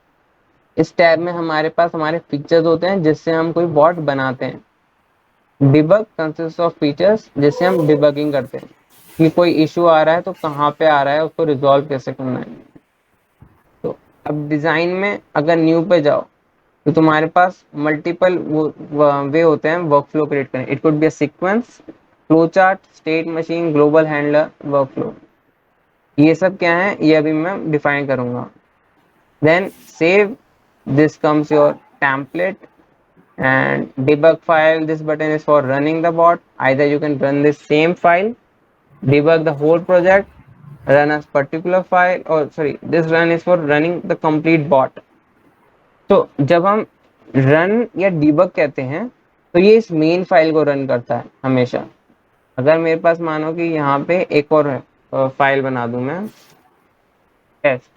इस टैब में हमारे पास हमारे फीचर्स होते हैं जिससे हम कोई बॉट बनाते हैं। डिबग कंसिस्ट ऑफ फीचर्स, जिससे हम डिबगिंग करते हैं कि कोई इशू आ रहा है तो कहाँ पे आ रहा है, उसको रिजॉल्व कैसे करना है। तो अब डिजाइन में अगर न्यू पे जाओ तो तुम्हारे पास मल्टीपल वे होते हैं वर्क फ्लो क्रिएट करने। It could be a sequence, flow chart, state machine, global handler, work flow. ये सब क्या है ये अभी मैं डिफाइन करूंगा। Then save, this comes your template, and debug file, this button is for running the bot. Either you can run this same file, debug the whole project, run a particular file, or sorry, this run is for running the complete bot. तो जब हम run या debug कहते हैं तो ये इस main file को रन करता है हमेशा। अगर मेरे पास मानो कि यहाँ पे एक और फाइल बना दूं मैं टेस्ट,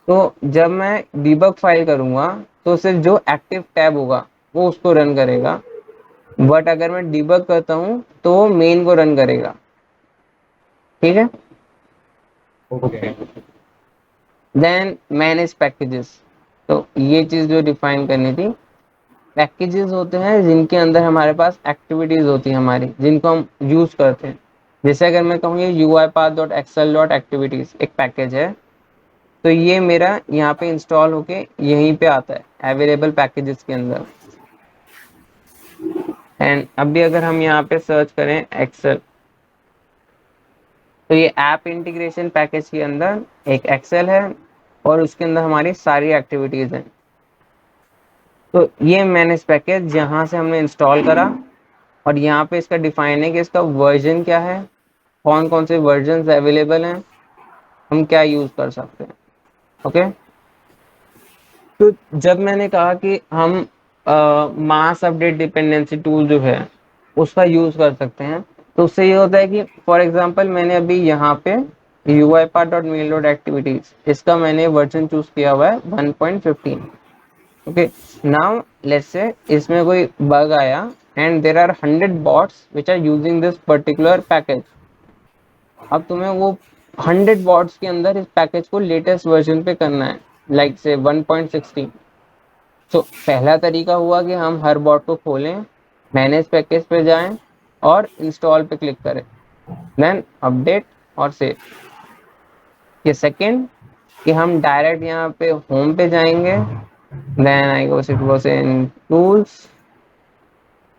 तो जब मैं डिबग फाइल करूंगा तो सिर्फ जो एक्टिव टैब होगा वो उसको रन करेगा। बट अगर मैं डिबग करता हूं तो वो मेन को रन करेगा। ठीक है। ओके। देन मैनेज पैकेजेस, तो ये चीज जो डिफाइन करनी थी। पैकेजेस होते हैं जिनके अंदर हमारे पास एक्टिविटीज होती है हमारी, जिनको हम यूज करते हैं। जैसे अगर मैं कहूँ ये uipath.excel.activities एक पैकेज है, तो ये मेरा यहाँ पे इंस्टॉल होके यहीं पे आता है अवेलेबल पैकेजेस के अंदर। एंड अभी अगर हम यहाँ पे सर्च करें एक्सेल, तो ये ऐप इंटीग्रेशन पैकेज के अंदर एक एक्सेल है और उसके अंदर हमारी सारी एक्टिविटीज हैं। तो ये मैनेज पैकेज यहाँ से हमने इंस्टॉल करा और यहाँ पे इसका डिफाइन है कि इसका वर्जन क्या है, कौन कौन से वर्जन अवेलेबल हैं, हम क्या यूज कर सकते हैं। ओके। तो जब मैंने कहा कि हम मास अपडेट डिपेंडेंसी टूल जो है उसका यूज कर सकते हैं, तो उससे ये होता है कि फॉर एग्जांपल मैंने अभी यहाँ पे uipath.mail.activities इसका मैंने वर्जन चूज किया हुआ है 1.15। ओके। नाउ लेट्स से इसमें कोई बग आया and there are 100 bots which are using this particular package. अब तुम्हें वो 100 बॉट्स के अंदर इस पैकेज को लेटेस्ट वर्जन पे करना है, लाइक से 1.16। तो पहला तरीका हुआ कि हम हर बॉट को खोलें, मैनेज पैकेज पे जाएं और इंस्टॉल पे क्लिक करें, देन अपडेट और सेव। ये सेकंड कि हम डायरेक्ट यहाँ पे होम पे जाएंगे, then I go in tools,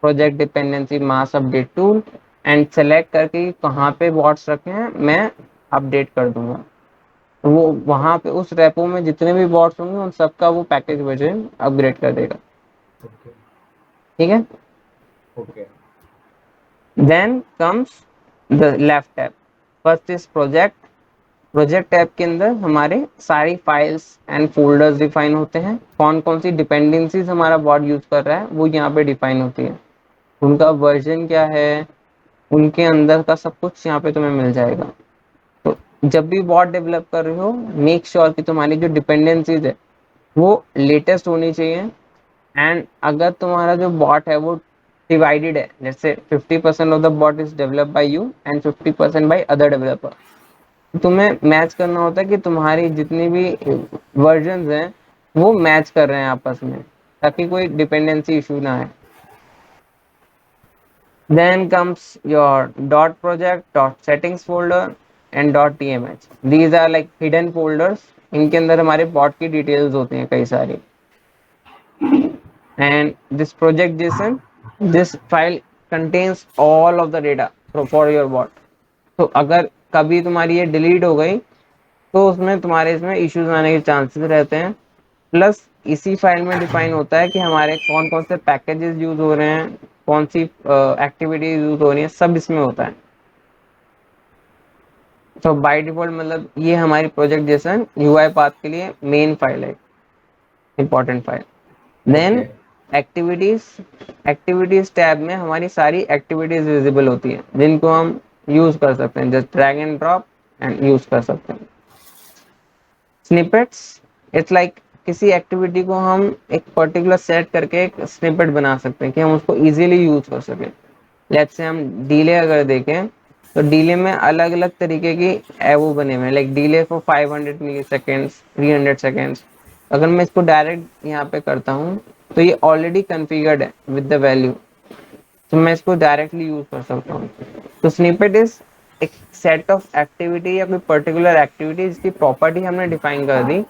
project dependency mass update tool, and select करके कहाँ पे बॉट्स रखे हैं मैं अपडेट कर दूंगा। तो वो वहां पे उस रेपो में जितने भी बॉट्स होंगे उन सबका वो पैकेज वर्जन अपग्रेड कर देगा। ओके। ठीक है। Okay. Then comes the left tab, first is project. Project tab के अंदर हमारे सारी फाइल्स एंड फोल्डर्स डिफाइन होते हैं। कौन कौन सी डिपेंडेंसीज हमारा बॉट यूज कर रहा है वो यहाँ पे डिफाइन होती है, उनका वर्जन क्या है, उनके अंदर का सब कुछ यहाँ पे तुम्हें मिल जाएगा। तो जब भी बॉट डेवलप कर रहे हो मेक श्योर कि तुम्हारी जो डिपेंडेंसीज है वो लेटेस्ट होनी चाहिए। एंड अगर तुम्हारा जो बॉट है वो डिवाइडेड है, जैसे 50% of the bot is developed by you and 50% by other developer, तुम्हें मैच करना होता है कि तुम्हारी जितनी भी वर्जन्स हैं वो मैच कर रहे हैं आपस में, ताकि कोई डिपेंडेंसी इशू ना आए। Then comes your dot project, dot settings folder and dot tmh. These are like hidden folders. इनके अंदर हमारे बॉट की डिटेल्स होती हैं कई सारी। and this project JSON, this file contains all of the data for your bot. तो अगर कभी तुम्हारी ये डिलीट हो गई तो उसमें तुम्हारे इसमें इश्यूज आने के चांसेस रहते हैं। प्लस इसी फाइल में डिफाइन होता है कि हमारे कौन कौन से पैकेजेस यूज हो रहे हैं, कौन सी एक्टिविटीज यूज हो रही है, सब इसमें होता है। तो बाय डिफॉल्ट मतलब ये हमारी प्रोजेक्ट जेसन यूआई पाथ के लिए मेन फाइल है, important file. Then okay. Activities, activities tab में हमारी सारी एक्टिविटीज विजिबल होती है जिनको हम यूज कर सकते हैं, just drag and drop and use कर सकते हैं। स्निपेट्स, इट्स लाइक किसी एक्टिविटी को हम एक पर्टिकुलर सेट करके एक स्निपेट बना सकते हैं कि हम उसको इजीली यूज कर सकें। लेट्स से हम डीले अगर देखें तो डीले में अलग अलग तरीके की वो बने हुए हैं, like delay for 500 milliseconds, 300 seconds. अगर मैं इसको डायरेक्ट यहाँ पे करता हूँ तो ये ऑलरेडी कन्फिगर्ड है विद द वैल्यू, तो मैं इसको डायरेक्टली यूज कर सकता हूँ। तो स्निपेट इज एक सेट ऑफ एक्टिविटी या कोई पर्टिकुलर एक्टिविटी जिसकी प्रॉपर्टी हमने डिफाइन कर दी,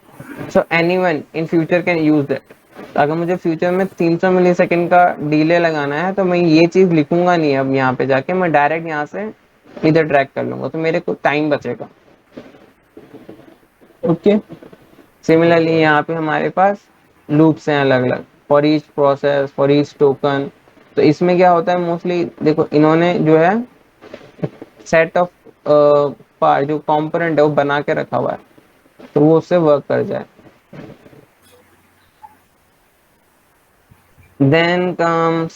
so anyone in future can use that. अगर मुझे फ्यूचर में 300 मिली सेकेंड का डिले लगाना है तो मैं ये चीज लिखूंगा नहीं, अब यहाँ पे जाके मैं डायरेक्ट यहाँ से इधर ड्रैग कर लूंगा तो मेरे को टाइम बचेगा। ओके, सिमिलरली यहाँ पे हमारे पास लूप्स हैं अलग अलग for each process, for each token. तो इसमें क्या होता है मोस्टली, देखो इन्होंने जो है सेट ऑफ पार्ट जो कंपोनेंट है वो बना के रखा हुआ है तो वो उससे वर्क कर जाए। Then comes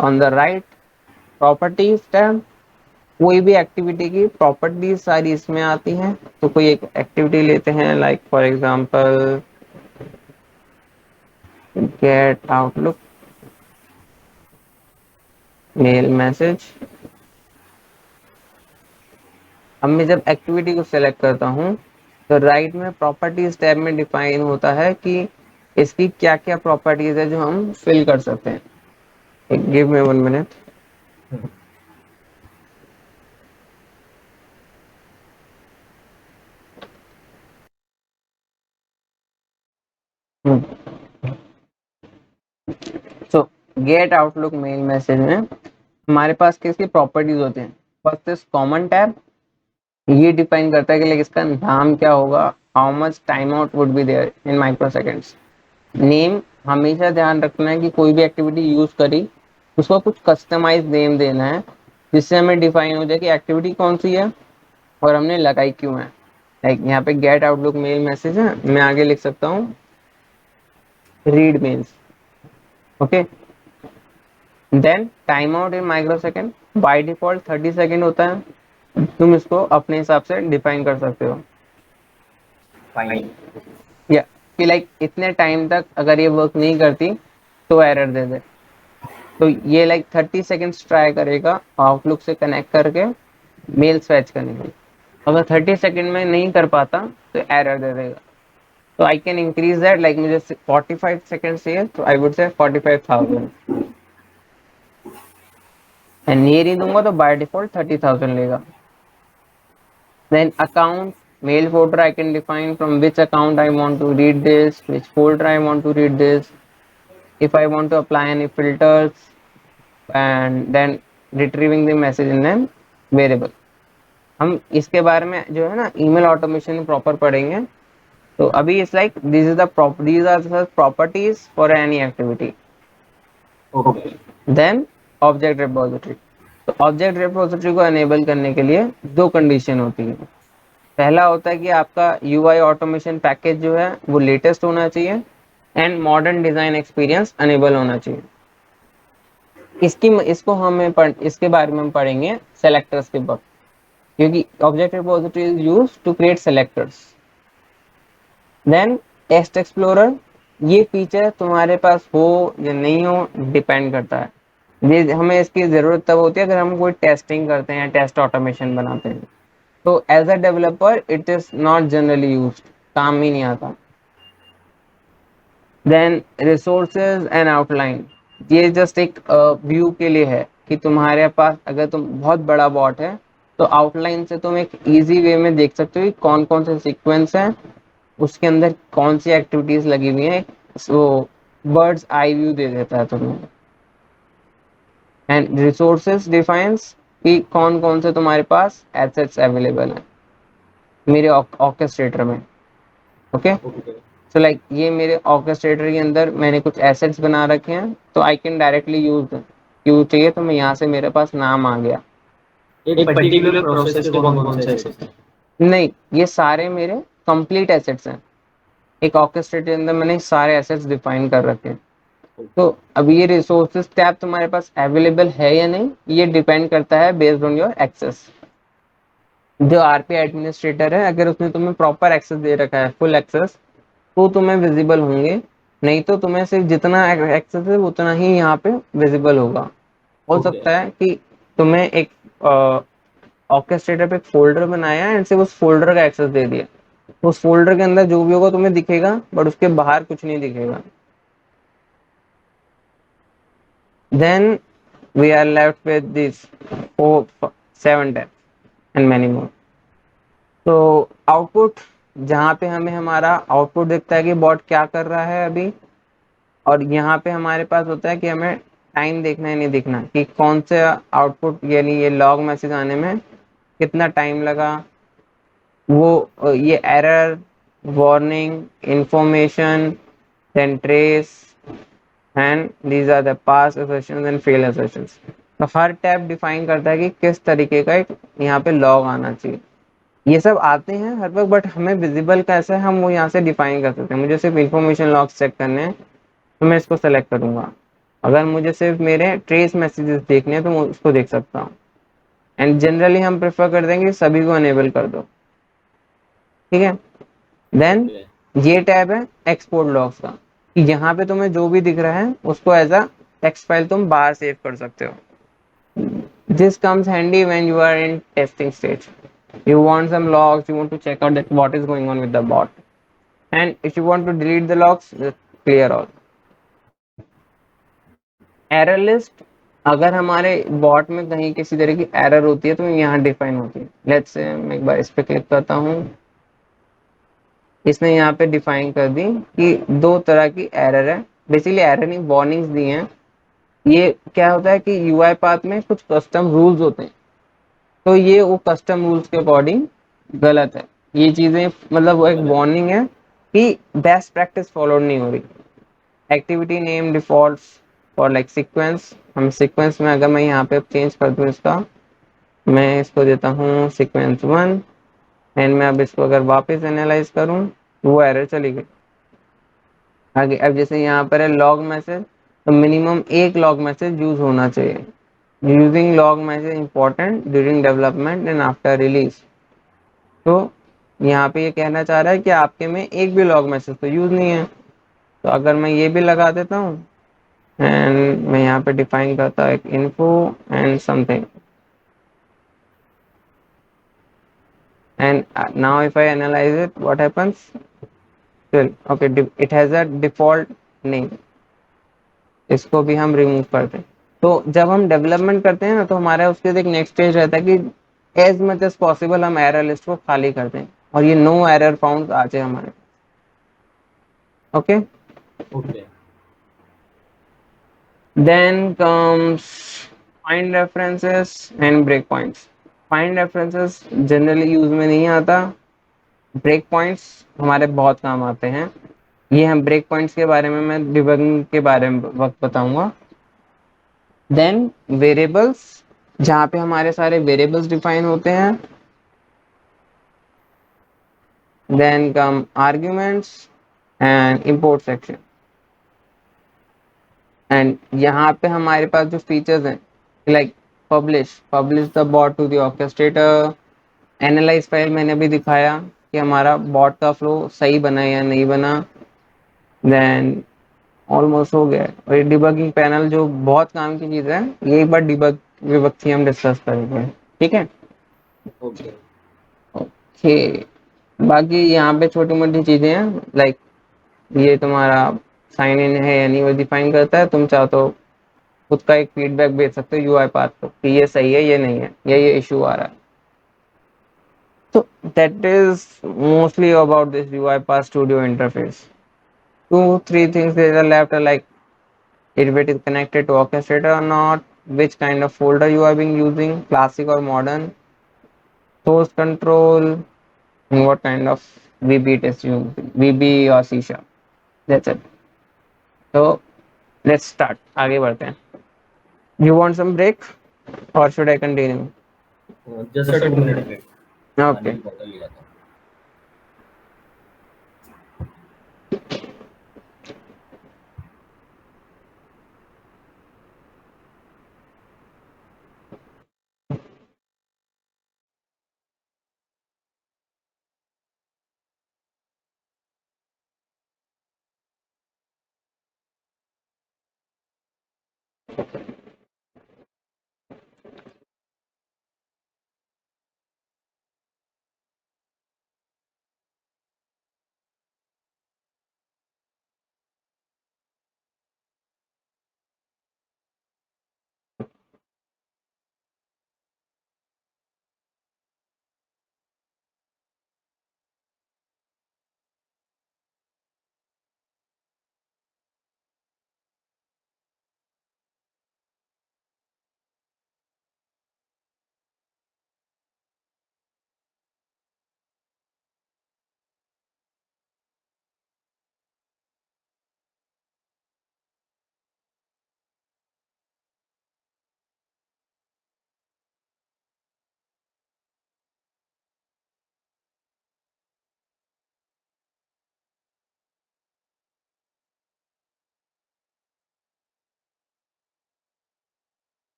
on the right properties tab. कोई भी एक्टिविटी की प्रॉपर्टीज सारी इसमें आती हैं। तो कोई एक एक्टिविटी लेते हैं, like for example get Outlook mail message. अब मैं जब एक्टिविटी को सेलेक्ट करता हूँ तो राइट में प्रॉपर्टीज टैब में डिफाइन होता है कि इसकी क्या क्या प्रॉपर्टीज है जो हम फिल कर सकते हैं। Give me 1 minute. So get Outlook mail message में हमारे पास किसकी प्रॉपर्टीज होते हैं। फर्स्ट इज कॉमन टैब, ये डिफाइन करता है कि लाइक इसका नाम क्या होगा, how much time out would be there in microseconds. Name, हमेशा ध्यान रखना है कि कोई भी एक्टिविटी यूज करी उसको कुछ कस्टमाइज नेम देना है जिससे हमें डिफाइन हो जाए कि एक्टिविटी कौन सी है और हमने लगाई क्यों है। लाइक यहाँ पे गेट आउटलुक मेल मैसेज है, मैं आगे लिख सकता हूँ read mails. Okay, then time out in micro second, by default 30 second होता है, तुम इसको अपने हिसाब से डिफाइन कर सकते हो। फाइन। या कि लाइक इतने टाइम तक अगर ये वर्क नहीं करती तो एरर दे दे। तो ये लाइक 30 सेकेंड्स ट्राई करेगा आउटलुक से कनेक्ट करके मेल स्वैच करने के लिए। अगर 30 सेकेंड में नहीं कर पाता तो एरर दे देगा। तो I can increase that, like मुझे 45 सेकेंड चाहिए तो I would say 45,000 and near ही दूंगा तो बाय डिफॉल्ट 30,000 लेगा। Then account mail folder, I can define from which account I want to read this, which folder I want to read this, if I want to apply any filters and then retrieving the message in an variable। हम इसके बारे में जो है ना email automation में proper पढ़ेंगे। तो अभी it's like this is the these are the properties for any activity। ओके। Then object repository. तो ऑब्जेक्ट रिपोजिटरी को एनेबल करने के लिए दो कंडीशन होती है। पहला होता है कि आपका यूआई ऑटोमेशन पैकेज जो है वो लेटेस्ट होना चाहिए and modern design experience enable होना चाहिए। इसके बारे में हम पढ़ेंगे सेलेक्टर्स के वक्त, क्योंकि object repository is used to create selectors. Then text explorer, ये फीचर तुम्हारे पास हो या नहीं हो डिपेंड करता है। ये हमें इसकी जरूरत तब होती है अगर हम कोई टेस्टिंग करते हैं, टेस्ट ऑटोमेशन बनाते हैं। तो as a developer it is not generally used, काम ही नहीं आता। देन रिसोर्सेज एंड आउटलाइन, ये जस्ट एक व्यू के लिए है कि तुम्हारे पास अगर तुम बहुत बड़ा बॉट है तो आउटलाइन से तुम एक इजी वे में देख सकते हो कि कौन कौन से सीक्वेंस हैं, उसके अंदर कौन सी एक्टिविटीज लगी हुई हैं। सो बर्ड्स आई व्यू दे देता है तुम्हें। एंड रिसोर्सेस डिफाइंस कि कौन कौन से तुम्हारे पास एसेट्स अवेलेबल है मेरे ऑर्केस्ट्रेटर में। Okay, okay. सो लाइक ये मेरे ऑर्केस्ट्रेटर के अंदर मैंने कुछ एसेट्स बना रखे हैं, तो आई कैन डायरेक्टली यूज them। क्यों चाहिए, तो मैं यहाँ से मेरे पास नाम आ गया। एक पर्टिकुलर प्रोसेस के कौन कौन से एसेट्स हैं? नहीं, ये सारे मेरे कंप्लीट एसेट्स हैं। एक ऑर्केस्ट्रेटर के अंदर मैंने सारे एसेट्स डिफाइन कर रखे हैं। तो अब ये रिसोर्सेज टैब तुम्हारे पास अवेलेबल है या नहीं, ये डिपेंड करता है बेस्ड ऑन योर एक्सेस। जो आरपी एडमिनिस्ट्रेटर है, अगर उसने तुम्हें प्रॉपर एक्सेस दे रखा है, फुल एक्सेस, तो तुम्हें विजिबल होंगे। नहीं तो तुम्हें सिर्फ जितना एक्सेस है उतना ही यहाँ पे विजिबल होगा। हो ओके। सकता है कि तुम्हें एक ऑर्केस्ट्रेटर पे एक फोल्डर बनाया है एंड सिर्फ उस फोल्डर का एक्सेस दे दिया, तो उस फोल्डर के अंदर जो भी होगा तुम्हें दिखेगा, बट उसके बाहर कुछ नहीं दिखेगा। Then we are left with this 7 tabs and many more. तो आउटपुट, जहाँ पे हमें हमारा आउटपुट दिखता है कि बॉट क्या कर रहा है अभी, और यहाँ पे हमारे पास होता है कि हमें टाइम देखना है नहीं दिखना, कि कौन से आउटपुट यानी ये लॉग मैसेज आने में कितना टाइम लगा। वो ये error, warning, information, then trace, and these are the pass assertions and fail assertions। तो हर टैब डिफाइन करता है कि किस तरीके का एक यहाँ पे लॉग आना चाहिए। ये सब आते हैं हर वक्त, बट हमें विजिबल कैसा है हम वो यहाँ से डिफाइन कर सकते हैं। मुझे सिर्फ इंफॉर्मेशन लॉग्स चेक करने हैं, तो मैं इसको सेलेक्ट करूंगा। अगर मुझे सिर्फ मेरे ट्रेस मैसेजेस देखने हैं तो मैं उसको देख सकता हूँ। एंड जनरली हम प्रेफर कर देंगे सभी को अनेबल कर दो। ठीक है। Then okay. ये टैब है एक्सपोर्ट लॉग्स का, कि यहाँ पे तुम्हें जो भी दिख रहा है उसको एज अ टेक्स्ट फाइल तुम बाहर सेव कर सकते हो। This comes handy when you are in testing stage, you want some logs, you want to check out that what is going on with the bot, and if you want to delete the logs, just clear all। Error list, अगर हमारे bot में कहीं किसी तरह की error होती है तो यहाँ डिफाइन होती है। लेट्स से मैं एक बार इस पे क्लिक करता हूँ, इसने यहाँ पे डिफाइन कर दी कि 2 तरह की एरर है। बेसिकली एरर नहीं, वार्निंग्स दी हैं। ये क्या होता है कि यूआई पाथ में कुछ कस्टम रूल्स होते हैं, तो ये वो कस्टम रूल्स के अकॉर्डिंग गलत है। ये चीजें मतलब वो एक गलत। वार्निंग है कि बेस्ट प्रैक्टिस फॉलोड नहीं हो रही। Activity name defaults for like sequence, हम सीक्वेंस में अगर मैं यहाँ पे चेंज कर दूँ इसका, मैं इसको देता हूँ सीक्वेंस 1, एंड मैं अब इसको अगर वापस एनालाइज करूँ तो वो एरर चली गई। आगे अब जैसे यहाँ पर है लॉग मैसेज, तो मिनिमम एक लॉग मैसेज यूज होना चाहिए। Using log message important during development and after release. तो यहाँ पे ये कहना चाह रहा है कि आपके में एक भी लॉग मैसेज तो यूज नहीं है। तो अगर मैं ये भी लगा देता हूँ, एंड मैं यहाँ पे डिफाइन करता हूँ एक info and something, and now if I analyse it what happens, still okay, it has a default name. इसको भी हम रिमूव करते हैं। तो जब हम डेवलपमेंट करते हैं ना, तो हमारा उसके एक नेक्स्ट स्टेज रहता है कि एज मच एज पॉसिबल हम एरर लिस्ट को खाली करते हैं और ये नो एरर फाउंड आ जाए हमारे। Okay. Okay. Then comes find references and breakpoints। find references generally use में नहीं आता, ब्रेक पॉइंट्स हमारे बहुत काम आते हैं। ये हम ब्रेक पॉइंट्स के बारे में मैं डिबगिंग के बारे में वक्त बताऊंगा। देन वेरिएबल्स, जहाँ पे हमारे सारे वेरिएबल्स डिफाइन होते हैं। Then come arguments and import section. And यहाँ पे हमारे पास जो फीचर्स हैं like publish the bot to the orchestrator. Analyse file मैंने भी दिखाया कि हमारा बॉट का फ्लो सही बना या नहीं बना। देन ऑलमोस्ट हो गया है। और ये डिबगिंग पैनल जो बहुत काम की चीज़ है, ये एक बार डिबग के वक्त ही हम डिस्कस करेंगे। ठीक है। ओके। ओके। बाकी यहाँ पे छोटी मोटी चीज़ें हैं लाइक ये तुम्हारा साइन इन है या नहीं वो डिफाइन करता है। तुम चाहो तो खुद का एक फीडबैक भेज सकते हो यूआई पाथ को कि ये सही है ये नहीं है या ये इशू आ रहा है। तो that is mostly about this UI path studio interface. two, three things there are left are like if it is connected to orchestrator or not, which kind of folder you are being using, classic or modern, source control, and what kind of VB it is using, VB or C sharp. That's it. So let's start. आगे बढ़ते हैं. You want some break or should I continue? Just 2 minute wait, पानी Okay. की बोतल ले आता हूँ.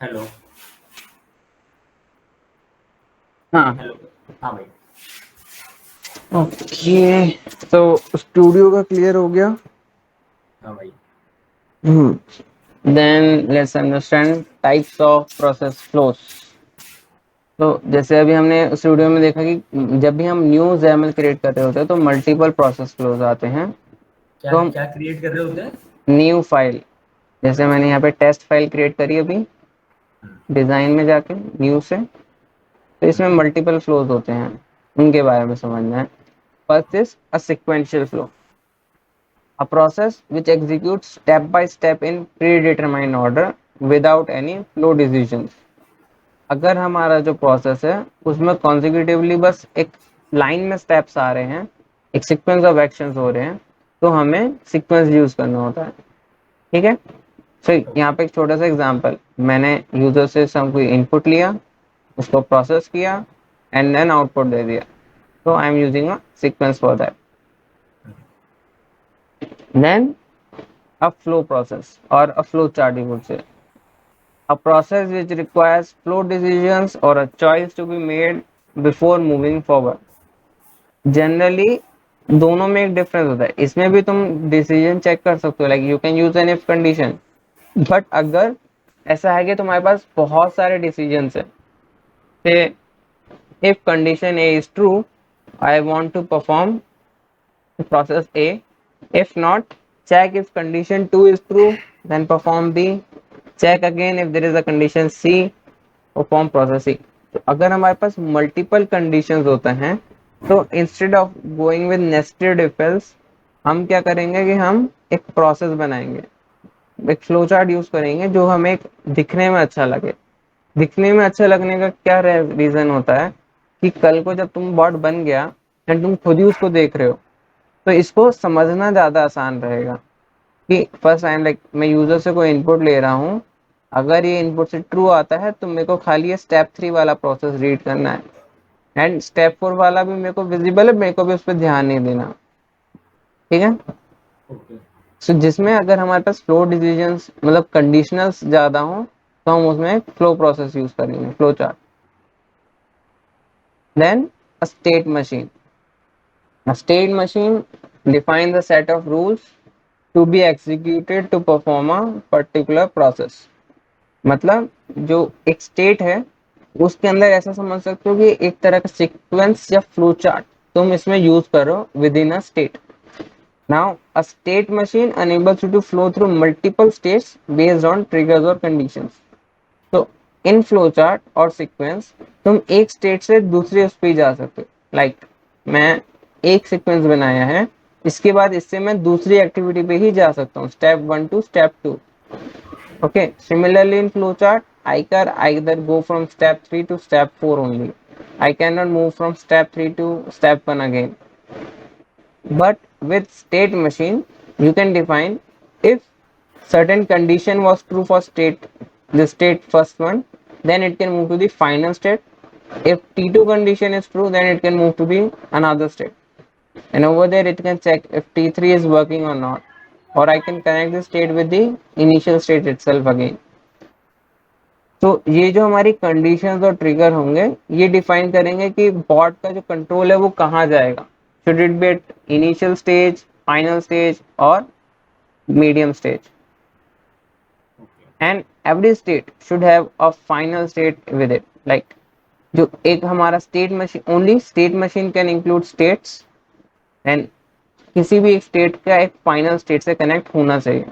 Hello. हाँ. हेलो. हाँ भाई. ओके. तो स्टूडियो का क्लियर हो गया. हाँ भाई. Then let's understand types of process flows. तो जैसे अभी हमने उस वीडियो में देखा कि जब भी हम न्यू XAML क्रिएट कर रहे होते हैं तो मल्टीपल प्रोसेस फ्लोज आते हैं. क्या तो हम क्या क्रिएट कर रहे होते हैं? न्यू फाइल, जैसे अच्छा. मैंने यहाँ पे टेस्ट फाइल क्रिएट करी अभी हम्म. डिजाइन में जाके न्यू से, तो इसमें हम्म. मल्टीपल फ्लोज होते हैं, उनके बारे में समझना है. First is a sequential flow, a process which executes step by step in predetermined order without any flow decisions. अगर हमारा जो प्रोसेस है उसमें कॉन्जिक्यूटिवली बस एक लाइन में स्टेप्स आ रहे हैं, एक सीक्वेंस ऑफ एक्शंस हो रहे हैं, तो हमें सीक्वेंस यूज करना होता है. ठीक है. फिर यहाँ पे एक छोटा सा एग्जांपल, मैंने यूजर से सम कोई इनपुट लिया, उसको प्रोसेस किया एंड देन आउटपुट दे दिया. So I am using a sequence for that. Then a flow process or a flow chart, you would say. A process which requires flow decisions or a choice to be made before moving forward. Generally दोनों में एक difference होता है, इसमें भी तुम decision check कर सकते हो, like you can use N if condition. But अगर ऐसा है कि तुम्हारे पास बहुत सारे डिसीजन है, से if condition A is true, I want to perform process A. If not, check if condition 2 is true, then perform B. Check again if there is a condition C, perform process C. तो अगर हमारे पास multiple conditions होते हैं, तो instead of going with nested if else, हम क्या करेंगे कि हम एक प्रोसेस बनाएंगे, एक फ्लो चार्ट यूज करेंगे जो हमें दिखने में अच्छा लगे. दिखने में अच्छा लगने का क्या रीजन होता है कि कल को जब तुम बॉट बन गया एंड तुम खुद ही उसको देख रहे हो, तो इसको समझना ज़्यादा आसान रहेगा कि फर्स्ट टाइम लाइक मैं यूज़र से कोई इनपुट ले रहा हूँ, अगर ये इनपुट से ट्रू आता है तो मेरे को खाली ये स्टेप 3 वाला प्रोसेस रीड करना है, एंड स्टेप 4 वाला भी मेरे को विजिबल है, मेरे को भी उस पर ध्यान नहीं देना. ठीक है. ओके. सो जिसमें अगर हमारे पास फ्लो डिसीजंस मतलब कंडीशनल्स ज़्यादा हो, तो हम उसमें फ्लो प्रोसेस यूज करेंगे, flow chart. Then uh state machine. A state machine defines a set of rules to be executed to perform a particular process. मतलब जो एक स्टेट है उसके अंदर ऐसा समझ सकते हो कि एक तरह का सीक्वेंस या फ्लो चार्ट तुम इसमें यूज करो with in a state. Now a state machine enables you to flow through multiple states based on triggers or conditions. तो इन फ्लो चार्ट और सीक्वेंस तुम एक स्टेट से दूसरे उस पे जा सकते हो. लाइक मैं एक सीक्वेंस बनाया है, इसके बाद इससे मैं दूसरी एक्टिविटी पे ही जा सकता हूँ, step 1 to step 2. Okay. Similarly in flow chart I can either go from step 3 to step 4 only. I cannot move from step 3 to step 1 again. But with state machine, you can define if certain condition was true for state, the state first one, then it can move to the final state. If T2 condition is true, then it can move to the another state. And over there it can check if T3 is working or not. Or I can connect the state with the initial state itself again. तो ये जो हमारी conditions और trigger होंगे, ये define करेंगे कि bot का जो कंट्रोल है वो कहाँ जाएगा. Should it be at initial stage, final stage और medium stage. And every state should have a final state with it. Like जो एक हमारा state machine, only state machine can include states, and किसी भी एक स्टेट का एक final state से कनेक्ट होना चाहिए.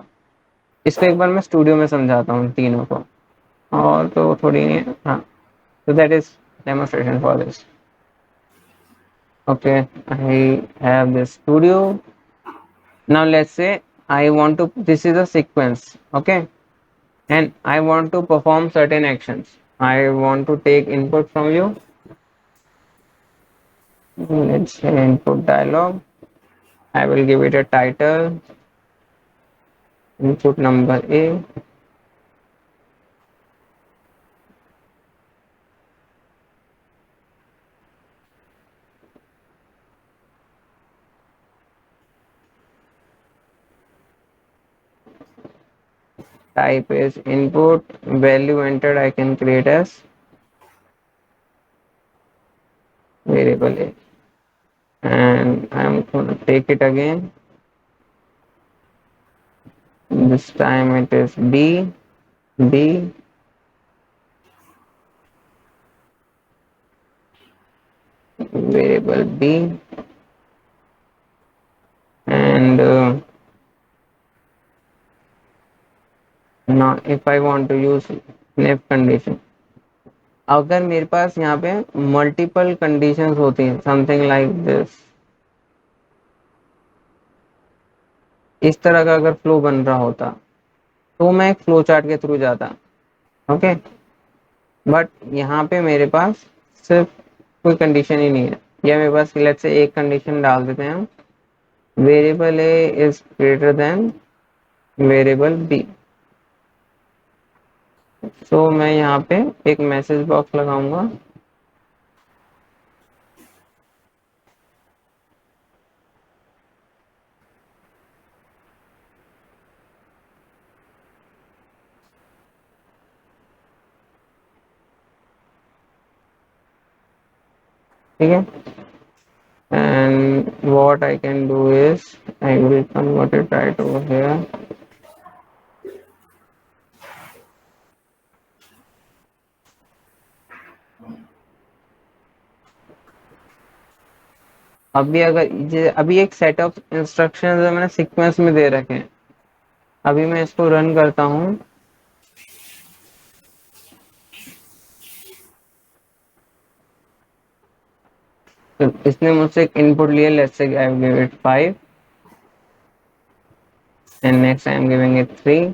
इसको एक बार मैं स्टूडियो में समझाता हूँ तीनों को, और तो थोड़ी नहीं है. हाँ. So that is demonstration for this. Okay, I have this studio. Now let's say I want to, this is a sequence, okay, and I want to perform certain actions. I want to take input from you. Let's say input dialog. I will give it a title, input number A. Type is input, value entered I can create as variable A, and I'm going to take it again. This time it is B, B, variable B, and now if I want to use if condition, अगर मेरे पास यहाँ पे multiple conditions होती हैं, something like this, इस तरह का अगर फ्लो बन रहा होता तो मैं एक फ्लो चार्ट के थ्रू जाता. ओके. बट यहाँ पे मेरे पास सिर्फ कोई कंडीशन ही नहीं है, या मेरे पास लेट्स से एक कंडीशन डाल देते हैं हम, variable A is greater than variable B. So मैं यहाँ पे एक मैसेज बॉक्स लगाऊंगा, ठीक है, and what I can do is I will convert it right over here. अभी अगर अभी एक सेट ऑफ इंस्ट्रक्शंस मैंने सीक्वेंस में दे रखे हैं, अभी मैं इसको रन करता हूँ। तो इसने मुझसे एक इनपुट लिया, let's say I give it 5 and next I am giving it 3।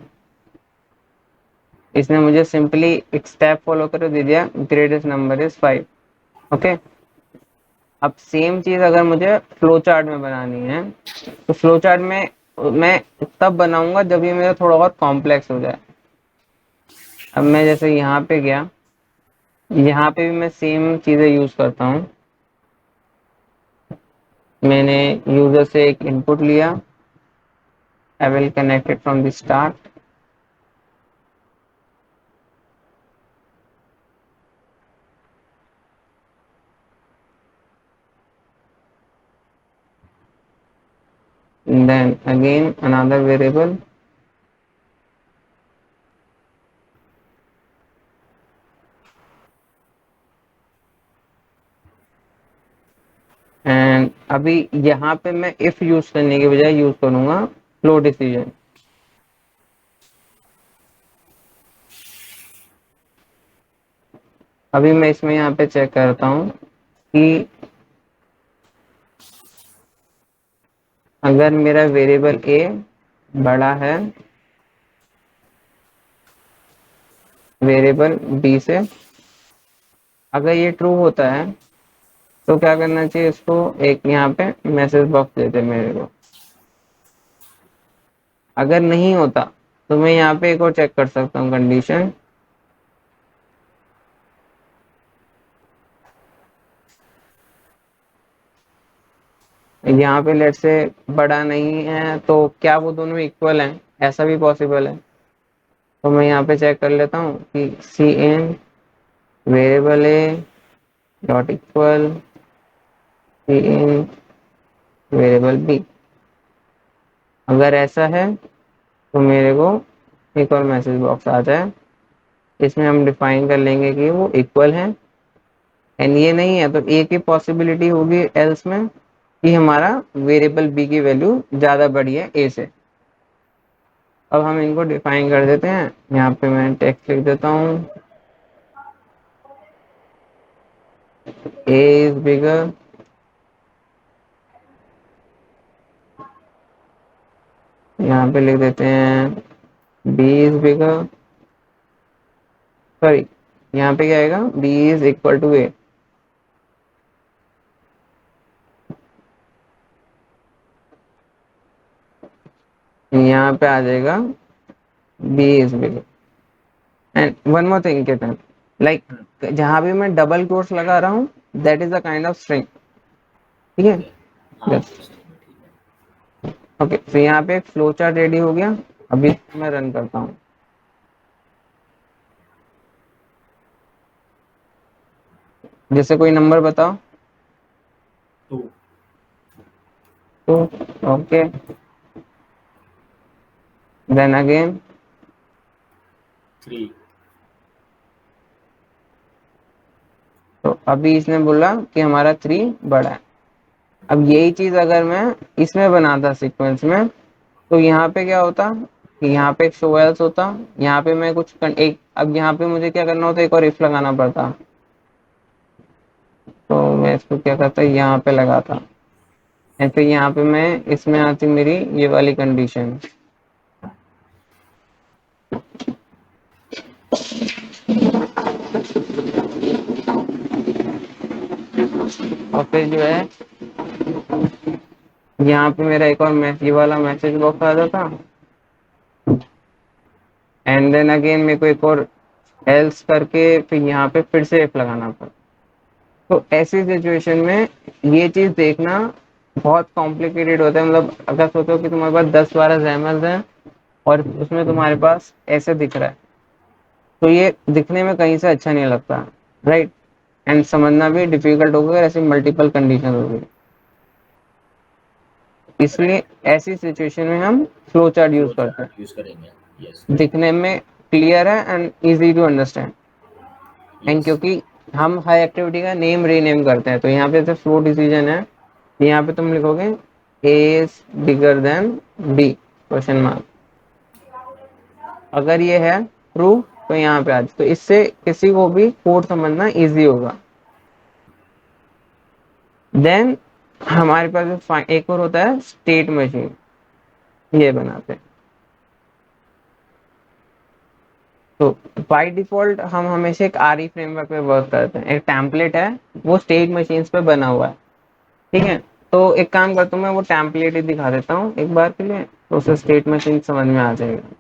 इसने मुझे सिंपली एक स्टेप फॉलो कर दे दिया, ग्रेटेस्ट नंबर इज 5। ओके, अब सेम चीज अगर मुझे फ्लो चार्ट में बनानी है, तो फ्लो चार्ट में मैं तब बनाऊंगा जब ये मेरा थोड़ा बहुत कॉम्प्लेक्स हो जाए। अब मैं जैसे यहाँ पे गया, यहाँ पे भी मैं सेम चीजें यूज करता हूँ। मैंने यूजर से एक इनपुट लिया, I will connect it from the start. then again another variable, and अभी यहाँ पे मैं इफ यूज करने के बजाय यूज करूंगा फ्लो डिसीजन। अभी मैं इसमें यहाँ पे चेक करता हूँ कि अगर मेरा वेरिएबल ए बड़ा है वेरिएबल बी से, अगर ये ट्रू होता है तो क्या करना चाहिए, इसको एक यहाँ पे मैसेज बॉक्स देते मेरे को। अगर नहीं होता तो मैं यहाँ पे एक और चेक कर सकता हूँ कंडीशन, यहाँ पे लेट से बड़ा नहीं है तो क्या वो दोनों इक्वल हैं, ऐसा भी पॉसिबल है। तो मैं यहाँ पे चेक कर लेता हूँ कि C in variable A dot equal C in variable B. अगर ऐसा है तो मेरे को एक और मैसेज बॉक्स आ जाए, इसमें हम डिफाइन कर लेंगे कि वो इक्वल है। एंड ये नहीं है तो ए की पॉसिबिलिटी होगी एल्स में कि हमारा वेरिएबल बी की वैल्यू ज्यादा बड़ी है ए से। अब हम इनको डिफाइन कर देते हैं, यहाँ पे मैं टेक्स्ट लिख देता हूँ, ए इज बिगर, यहाँ पे लिख देते हैं बी इज बिगर, सॉरी यहाँ पे क्या आएगा, B is equal to A. यहाँ पे आ जाएगा B is bigger. And one more thing Ketan, like जहां भी मैं डबल कोट्स लगा रहा हूँ that is a kind of string. ठीक है, ओके, हाँ यस, वो स्टेटमेंट ठीक है। ओके। तो यहाँ पे एक फ्लो चार्ट रेडी हो गया, अभी मैं रन करता हूँ। जैसे कोई नंबर बताओ, 2, तो ओके, देन अगेन 3, तो अभी इसने बोला कि हमारा 3 बड़ा है। अब यही चीज अगर मैं इसमें बनाता सीक्वेंस में, तो यहाँ पे क्या होता कि यहाँ पे एक शो एल्स होता, यहाँ पे मैं कुछ एक, अब यहाँ पे मुझे क्या करना होता, एक और इफ लगाना पड़ता। तो मैं इसको क्या करता, यहाँ पे लगाता, एंड फिर यहाँ पे मैं इसमें आती मेरी ये वाली कंडीशन, और फिर जो है यहाँ पे मेरा एक और ये वाला मैसेज बॉक्स आ जाता, एंड देन अगेन मेरे को एक और एल्स करके फिर यहाँ पे फिर से इफ लगाना पड़ता। तो ऐसी सिचुएशन में ये चीज देखना बहुत कॉम्प्लिकेटेड होता है। मतलब अगर सोचो कि तुम्हारे पास 10-12 जैमल्स हैं और उसमें तुम्हारे पास ऐसे दिख रहा है, तो ये दिखने में कहीं से अच्छा नहीं लगता, राइट। एंड समझना भी डिफिकल्ट होगा अगर ऐसी मल्टीपल कंडीशन होगी। इसलिए राइट। ऐसी सिचुएशन में हम फ्लो चार्ट यूज फ्लो करते हैं, चार्ट यूज करेंगे। यस। दिखने में क्लियर है and easy to understand. And yes. क्योंकि हम हर एक्टिविटी का नेम रीनेम करते हैं, तो यहाँ पे जैसे फ्लो डिसीजन है, यहाँ पे तुम लिखोगे A is bigger than B question mark. अगर ये है ट्रू तो यहाँ पे आज, तो इससे किसी को भी कोड समझना इजी होगा। देन हमारे पास एक और होता है स्टेट मशीन, ये बनाते हैं। तो बाय डिफॉल्ट हम हमेशा एक आरई फ्रेमवर्क पे वर्क करते हैं, एक टेम्पलेट है वो स्टेट मशीन्स पे बना हुआ है, ठीक है। तो एक काम करता हूँ, मैं वो टेम्पलेट ही दिखा देता हूँ एक बार के लिए, तो उसे स्टेट मशीन समझ में आ जाएगा।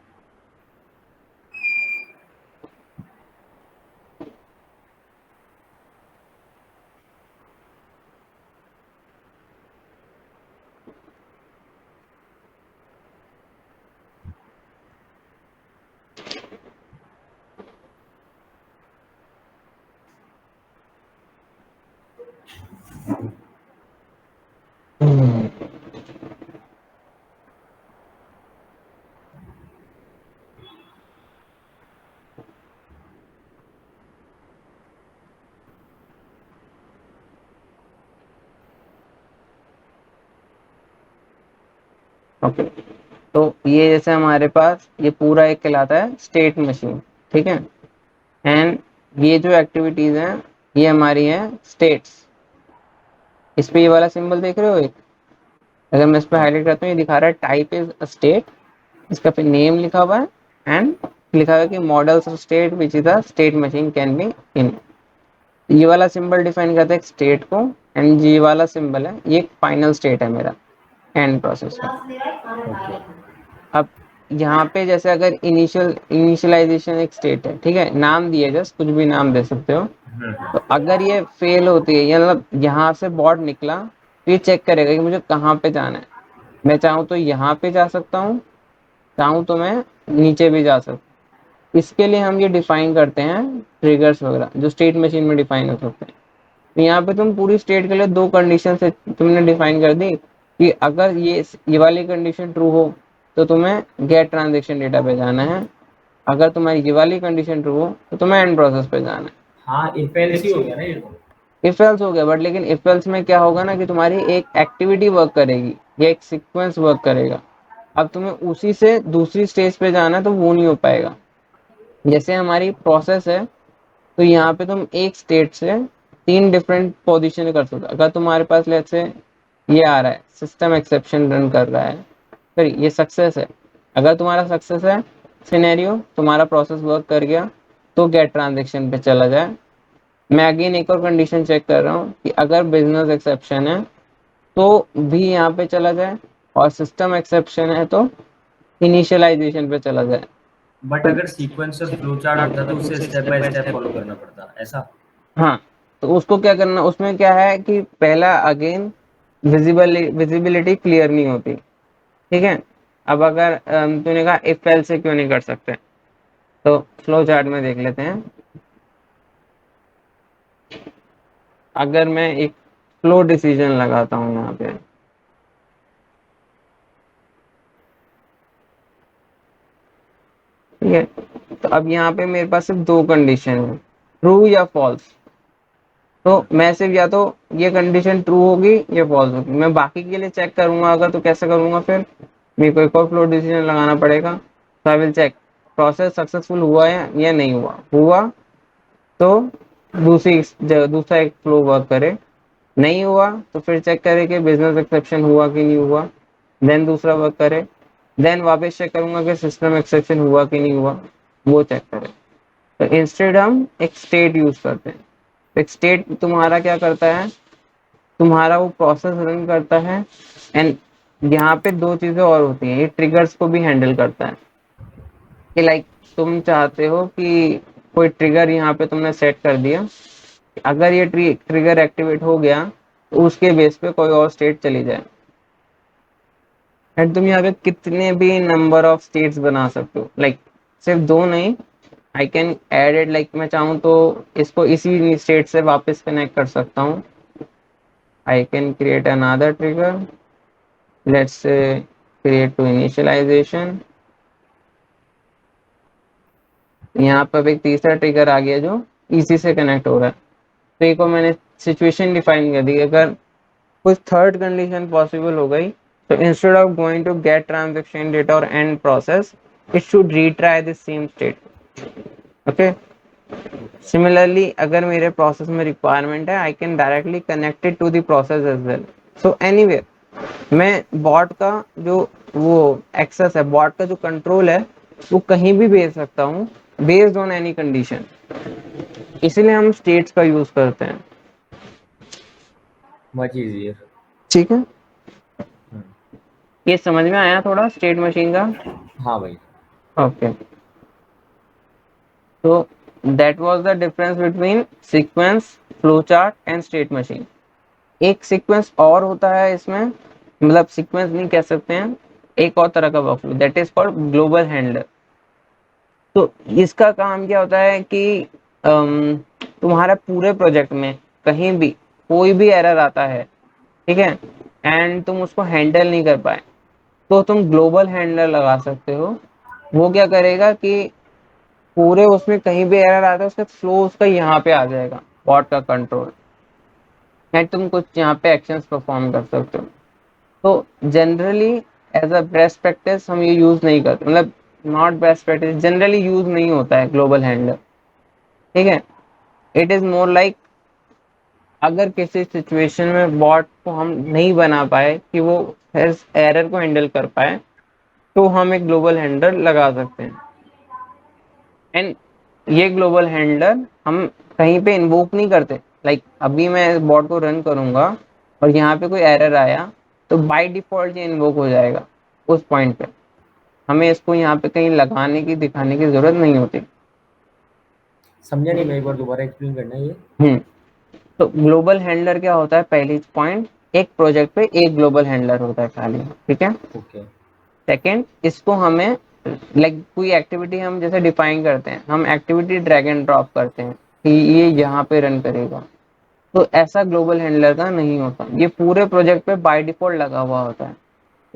ओके, तो ये जैसे हमारे पास ये पूरा एक कहलाता है स्टेट मशीन, ठीक है। एंड ये जो एक्टिविटीज हैं ये हमारी हैं स्टेट्स। इस पे ये वाला सिंबल देख रहे हो एक, अगर मैं इस पे हाईलाइट करता हूँ, ये दिखा रहा है टाइप इज अ स्टेट, इसका पे नेम लिखा हुआ है एंड लिखा हुआ है कि models of state which is a state machine can be in. ये वाला सिंबल डिफाइन करता है एक स्टेट को, एंड ये वाला सिंबल है ये एक फाइनल स्टेट है मेरा एंड प्रोसेस का। ओके। अब यहाँ पे जैसे अगर इनिशियलाइजेशन एक स्टेट है, ठीक है, नाम दिए, जस्ट कुछ भी नाम दे सकते हो। तो अगर ये फेल होती है, या मतलब यहाँ से बॉट निकला, तो ये चेक करेगा कि मुझे कहाँ पे जाना है। मैं चाहूँ तो यहाँ पे जा सकता हूँ, चाहूँ तो मैं नीचे भी जा सकता हूँ। इसके लिए हम ये डिफाइन करते हैं ट्रिगर्स वगैरह जो स्टेट मशीन में डिफाइन हो सकते हैं। तो यहाँ पे तुम पूरी स्टेट के लिए दो कंडीशन से तुमने डिफाइन कर दी कि अगर ये वाली कंडीशन ट्रू हो तो तुम्हें गेट ट्रांजेक्शन डेटा पे जाना है, अगर तुम्हारी ये वाली कंडीशन ट्रू हो तो तुम्हें एंड प्रोसेस पे जाना हाँ, इफ एल्स ही हो गया ना ये तो। है। इफ एल्स हो गया, बट लेकिन इफ एल्स में क्या होगा ना कि तुम्हारी एक एक्टिविटी वर्क करेगी या एक सीक्वेंस वर्क करेगा। अब तुम्हें उसी से दूसरी स्टेज पे जाना है तो वो नहीं हो पाएगा। जैसे हमारी प्रोसेस है, तो यहाँ पे तुम एक स्टेट से तीन डिफरेंट पोजीशन कर सकते हो। अगर तुम्हारे पास लेट्स से ये आ रहा है सिस्टम एक्सेप्शन रन कर रहा है, फिर ये सक्सेस है। अगर तुम्हारा सक्सेस है सिनेरियो, तुम्हारा प्रोसेस वर्क कर गया, तो गेट ट्रांजेक्शन पे चला जाए। मैं अगेन एक और कंडीशन चेक कर रहा हूँ कि अगर बिजनेस एक्सेप्शन है तो भी यहाँ पे चला जाए, और सिस्टम एक्सेप्शन है तो इनिशियलाइजेशन पे चला जाए। बट अगर सीक्वेंस और फ्लो चार्ट होता तो उसे स्टेप बाय स्टेप फॉलो करना पड़ता ऐसा। हाँ, तो उसको क्या करना, उसमें क्या है कि पहला अगेन विजिबिलिटी क्लियर नहीं होती, ठीक है। अब अगर तूने कहा इफ एल्स से क्यों नहीं कर सकते, तो फ्लो चार्ट में देख लेते हैं। अगर मैं एक फ्लो डिसीजन लगाता हूँ यहाँ पे, ठीक है, तो अब यहाँ पे मेरे पास सिर्फ दो कंडीशन है, ट्रू या फॉल्स। तो मैं सिर्फ या तो ये कंडीशन ट्रू होगी या फॉल्स होगी, मैं बाकी के लिए चेक करूंगा अगर, तो कैसे करूंगा फिर, मेरे को एक और फ्लो डिसीजन लगाना पड़ेगा। तो I will check process successful हुआ है या नहीं हुआ, हुआ तो दूसरा एक फ्लो वर्क करे, नहीं हुआ तो फिर चेक करे कि बिजनेस एक्सेप्शन हुआ कि नहीं हुआ, देन दूसरा वर्क करे, देन वापस चेक करूंगा कि सिस्टम एक्सेप्शन हुआ कि नहीं हुआ, वो चेक करे। तो इंस्टेड हम एक स्टेट यूज करते हैं। एक स्टेट तुम्हारा क्या करता है, तुम्हारा वो प्रोसेस रन करता है, एंड यहाँ पे दो चीजें और होती हैं, ये ट्रिगर्स को भी हैंडल करता है। कि लाइक तुम चाहते हो कि कोई ट्रिगर यहाँ पे तुमने सेट कर दिया, अगर ये ट्रिगर एक्टिवेट हो गया तो उसके बेस पे कोई और स्टेट चली जाए। एंड तुम यहाँ पे कितने भी नंबर ऑफ स्टेट्स बना सकते हो, लाइक सिर्फ दो नहीं, I can add it, like मैं चाहूँ तो इसको इसी स्टेट से वापस कनेक्ट कर सकता हूँ. I can create another trigger. Let's say create to initialization. यहाँ पर एक तीसरा ट्रिगर आ गया जो इसी से कनेक्ट हो रहा है. तो एक और मैंने सिचुएशन डिफाइन कर दी, अगर कुछ थर्ड कंडीशन पॉसिबल हो गई तो instead of going to get transaction data और end process, it should retry the same state. Okay. Okay. Similarly अगर मेरे प्रोसेस में रिक्वायरमेंट है, I can directly connected to the process as well. So anyway, मैं bot का जो वो access है, बॉट का जो कंट्रोल है, वो कहीं भी भेज सकता हूँ बेस्ड ऑन एनी कंडीशन. इसीलिए हम स्टेट्स का यूज करते हैं. Much easier. ठीक है. ये समझ में आया थोड़ा स्टेट मशीन का. हाँ भाई। ओके. तो that was the difference between sequence, flow chart and state machine. एक सीक्वेंस और होता है इसमें, मतलब सीक्वेंस नहीं कह सकते हैं, एक और तरह का workflow that is called global handler. तो इसका काम क्या होता है कि तुम्हारा पूरे प्रोजेक्ट में कहीं भी कोई भी एरर आता है, ठीक है, एंड तुम उसको हैंडल नहीं कर पाए, तो तुम ग्लोबल हैंडलर लगा सकते हो. वो क्या करेगा कि पूरे उसमें कहीं भी एरर आता है उसका फ्लो उसका यहाँ पे आ जाएगा, बॉट का कंट्रोल, एंड तुम कुछ यहाँ पे एक्शंस परफॉर्म कर सकते हो. तो generally as a best practice हम ये यूज नहीं करते, मतलब not best practice, generally use नहीं होता है ग्लोबल हैंडलर. ठीक है. इट इज मोर लाइक अगर किसी सिचुएशन में बॉट को हम नहीं बना पाए कि वो एरर को हैंडल कर पाए, तो हम एक ग्लोबल हैंडलर लगा सकते हैं. एंड ये ग्लोबल हैंडलर हम कहीं पे इन्वोक नहीं करते. लाइक अभी मैं बॉट को रन करूंगा और यहाँ पे कोई एरर आया, तो बाय डिफॉल्ट ये इन्वोक हो जाएगा उस पॉइंट पे. हमें इसको यहाँ पे कहीं लगाने की दिखाने की जरूरत नहीं होती. समझा नहीं, मैं एक बार दोबारा एक्सप्लेन करना है ये। हम्म. तो ग्लोबल हैंडलर क्या होता है, पहली पॉइंट, एक प्रोजेक्ट पे एक ग्लोबल हैंडलर होता है खाली. ठीक है. ओके। सेकेंड, इसको हमें लाइक कोई एक्टिविटी हम जैसे डिफाइन करते हैं, हम एक्टिविटी ड्रैग एंड ड्रॉप करते हैं कि ये यहाँ पे रन करेगा. तो ऐसा ग्लोबल हैंडलर का नहीं होता, ये पूरे प्रोजेक्ट पे बाय डिफॉल्ट लगा हुआ होता है.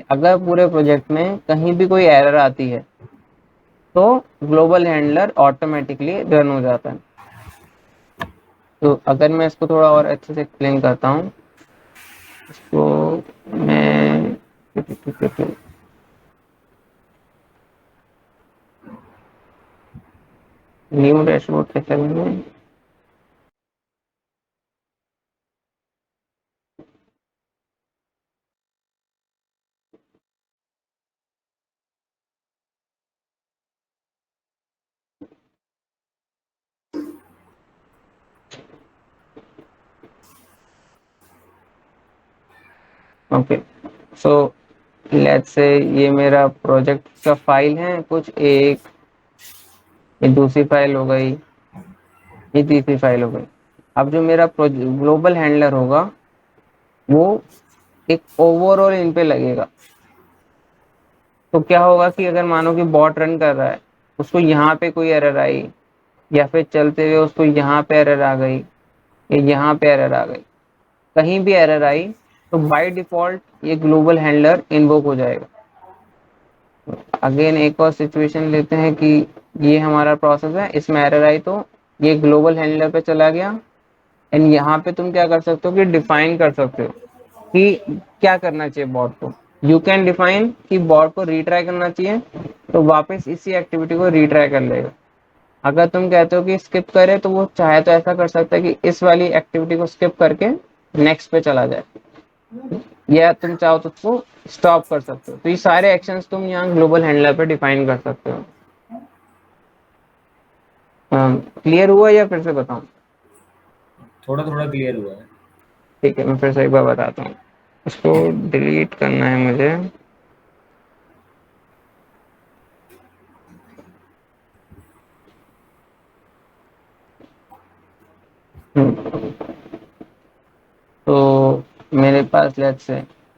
अगर पूरे प्रोजेक्ट में कहीं भी कोई एरर आती है तो ग्लोबल हैंडलर ऑटोमेटिकली रन हो जाता है. तो अगर मैं इसको थोड़ा और अच्छे से एक्सप्लेन करता हूँ, इसको मैं न्यू डैशबोर्ड पे चलेंगे. ओके. सो लेट्स से ये मेरा प्रोजेक्ट का फाइल है कुछ एक, ये दूसरी फाइल हो गई, ये तीसरी फाइल हो गई. अब जो मेरा ग्लोबल हैंडलर होगा वो एक ओवरऑल इन पे लगेगा. तो क्या होगा कि अगर मानो कि बॉट रन कर रहा है, उसको यहाँ पे कोई एरर आई, या फिर चलते हुए उसको यहाँ पे एरर आ गई, या यहाँ पे एरर आ गई, कहीं भी एरर आई, तो बाय डिफॉल्ट ये ग्लोबल हैंडलर इन्वोक हो जाएगा. अगेन एक और सिचुएशन लेते हैं कि ये हमारा प्रोसेस है, इसमें एरर आई तो ये ग्लोबल हैंडलर पे चला गया. एंड यहाँ पे तुम क्या कर सकते हो कि डिफाइन कर सकते हो कि क्या करना चाहिए बॉट को. यू कैन डिफाइन कि बॉट को रीट्राई करना चाहिए, तो वापस इसी एक्टिविटी को रीट्राई कर लेगा. अगर तुम कहते हो कि स्किप करे, तो वो चाहे तो ऐसा कर सकता है कि इस वाली एक्टिविटी को स्किप करके नेक्स्ट पे चला जाए, या तुम चाहो तो उसको स्टॉप कर सकते हो. तो ये सारे एक्शंस तुम यहाँ ग्लोबल हैंडलर पे डिफाइन कर सकते हो. क्लियर हुआ या फिर से बताऊं? थोड़ा थोड़ा क्लियर हुआ है। ठीक है, मैं फिर से एक बार बताता हूँ. इसको डिलीट करना है मुझे. हम्म, तो मेरे पास लेट्स से